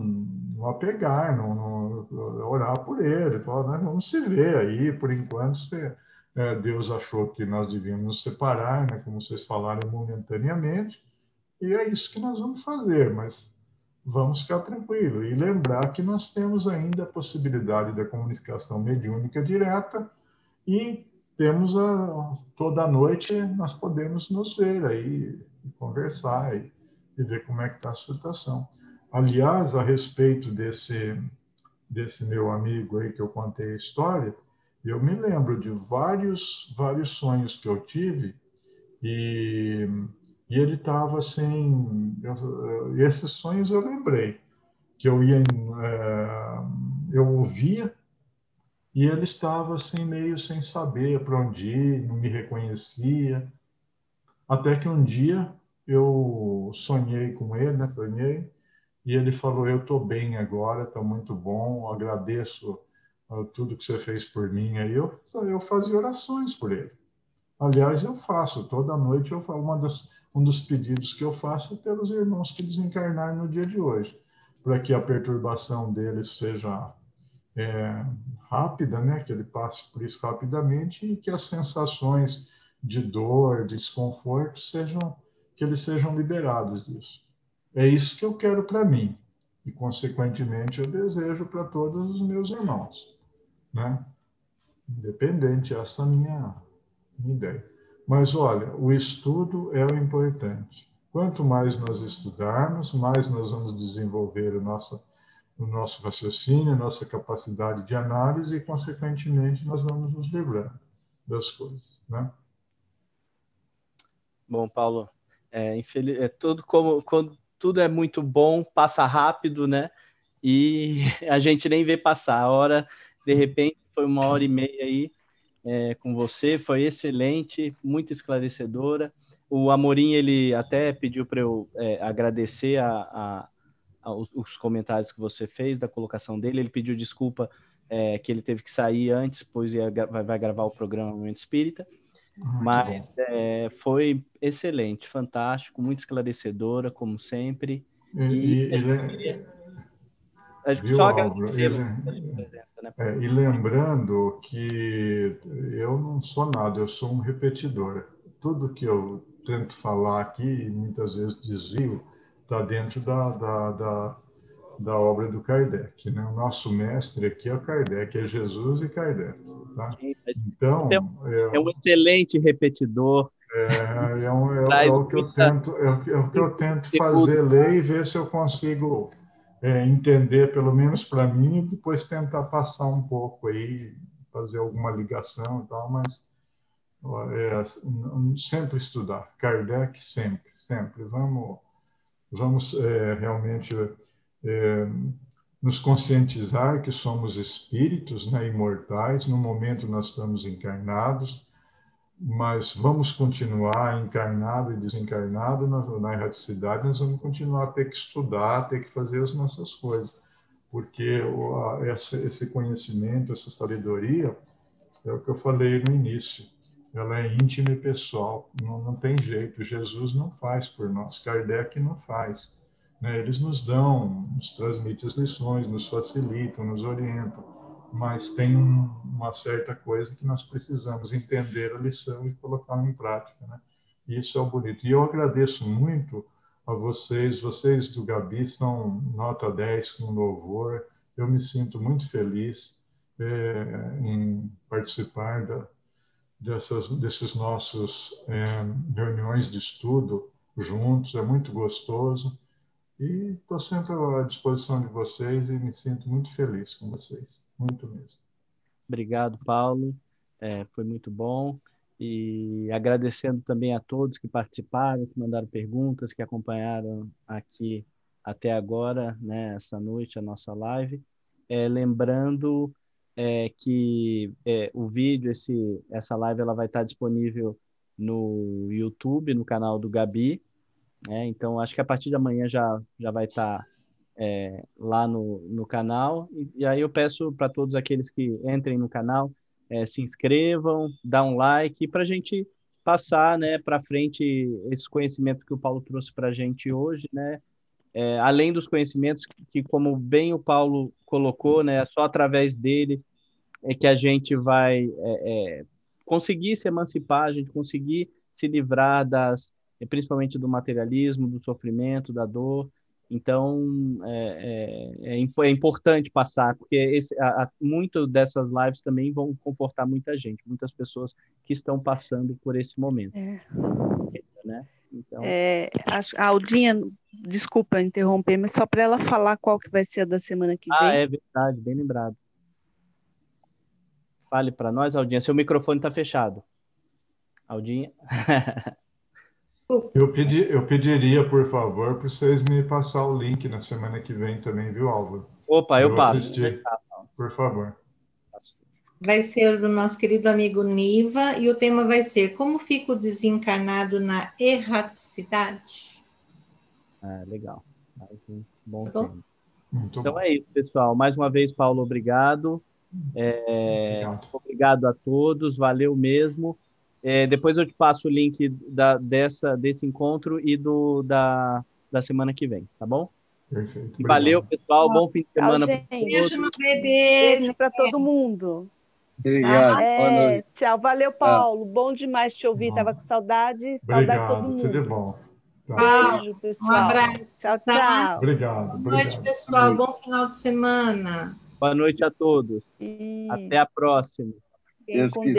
apegar, não orar por ele, falar, né? Vamos se ver aí, por enquanto, Deus achou que nós devíamos nos separar, né? Como vocês falaram, momentaneamente, e é isso que nós vamos fazer, mas vamos ficar tranquilos e lembrar que nós temos ainda a possibilidade da comunicação mediúnica direta e temos toda noite nós podemos nos ver aí, e conversar e ver como é que está a situação. Aliás, a respeito desse meu amigo aí que eu contei a história, eu me lembro de vários sonhos que eu tive e, e ele estava assim, esses sonhos eu lembrei, que eu ouvia e ele estava assim meio sem saber para onde ir, não me reconhecia. Até que um dia eu sonhei com ele, né? Sonhei, e ele falou: "Eu estou bem agora, está muito bom, agradeço tudo que você fez por mim." Aí eu fazia orações por ele. Aliás, eu faço toda noite. Um dos pedidos que eu faço é pelos irmãos que desencarnaram no dia de hoje, para que a perturbação deles seja é, rápida, né? Que ele passe por isso rapidamente e que as sensações de dor, de desconforto que eles sejam liberados disso. É isso que eu quero para mim e, consequentemente, eu desejo para todos os meus irmãos, né? Independente, essa é a minha ideia. Mas olha, o estudo é o importante. Quanto mais nós estudarmos, mais nós vamos desenvolver o nosso raciocínio, a nossa capacidade de análise e, consequentemente, nós vamos nos livrando das coisas, né? Bom, Paulo, tudo quando tudo é muito bom, passa rápido, né? E a gente nem vê passar. A hora, de repente, foi 1 hora e meia aí com você, foi excelente, muito esclarecedora. O Amorim, ele até pediu para eu agradecer os comentários que você fez, da colocação dele. Ele pediu desculpa que ele teve que sair antes, pois vai gravar o programa Momento Espírita. Que bom. Mas foi excelente, fantástico, muito esclarecedora, como sempre. E Viu, só Álvaro? agradecê-lo pela sua presença, né, Paulo? E lembrando que eu não sou nada, eu sou um repetidor. Tudo que eu tento falar aqui, e muitas vezes desvio, está dentro da obra do Kardec, né? O nosso mestre aqui é o Kardec, é Jesus e Kardec, tá? Sim, mas você Então, é um excelente repetidor, é traz o que eu muita, tento, é o que eu muito tento conteúdo. fazer, ler e ver se eu consigo entender, pelo menos para mim, e depois tentar passar um pouco aí, fazer alguma ligação e tal, mas sempre estudar. Kardec, sempre, sempre. Vamos realmente é, nos conscientizar que somos espíritos, né, imortais. No momento nós estamos encarnados, mas vamos continuar encarnado e desencarnado na erraticidade. Nós vamos continuar a ter que estudar, ter que fazer as nossas coisas, porque esse conhecimento, essa sabedoria, é o que eu falei no início. Ela é íntima e pessoal, não tem jeito. Jesus não faz por nós, Kardec não faz, né? Eles nos dão, nos transmitem as lições, nos facilitam, nos orientam, mas tem uma certa coisa que nós precisamos entender a lição e colocá-la em prática, né? Isso é o bonito. E eu agradeço muito a vocês do Gabi são nota 10 com louvor. Eu me sinto muito feliz em participar desses nossos reuniões de estudo juntos, é muito gostoso e estou sempre à disposição de vocês e me sinto muito feliz com vocês, muito mesmo. Obrigado, Paulo. Foi muito bom. E agradecendo também a todos que participaram, que mandaram perguntas, que acompanharam aqui até agora, né, essa noite, a nossa live. Lembrando que o vídeo, essa live, ela vai estar disponível no YouTube, no canal do Gabi, né? Então, acho que a partir de amanhã já vai estar lá no canal. E aí eu peço para todos aqueles que entrem no canal, se inscrevam, dá um like, para a gente passar, né, para frente esse conhecimento que o Paulo trouxe para a gente hoje, né? Além dos conhecimentos que, como bem o Paulo colocou, né, só através dele é que a gente vai conseguir se emancipar, a gente conseguir se livrar principalmente do materialismo, do sofrimento, da dor. Então, é importante passar, porque muito dessas lives também vão confortar muita gente, muitas pessoas que estão passando por esse momento. Né? Então... a Aldinha, desculpa interromper, mas só para ela falar qual que vai ser a da semana que vem. É verdade, bem lembrado. Fale para nós, Aldinha, seu microfone está fechado. Aldinha? Eu pediria, por favor, para vocês me passar o link na semana que vem também, viu, Álvaro? Opa, eu passo. Assistir, por favor. Vai ser do nosso querido amigo Niva, e o tema vai ser Como fica o desencarnado na erraticidade? Legal. Bom tá tema. Então é isso, pessoal. Mais uma vez, Paulo, obrigado. Obrigado a todos, valeu mesmo. Depois eu te passo o link desse encontro e da semana que vem, tá bom? Perfeito. Valeu, pessoal. Bom fim de semana. Beijo no bebê. Beijo para todo mundo. Obrigado. Tchau. Valeu, Paulo. Bom demais te ouvir. Tava com saudade. Saudade de todo mundo. Tudo bom. Beijo, pessoal. Um abraço. Tchau, tchau. Obrigado. Boa noite, pessoal. Bom final de semana. Boa noite a todos. Até a próxima.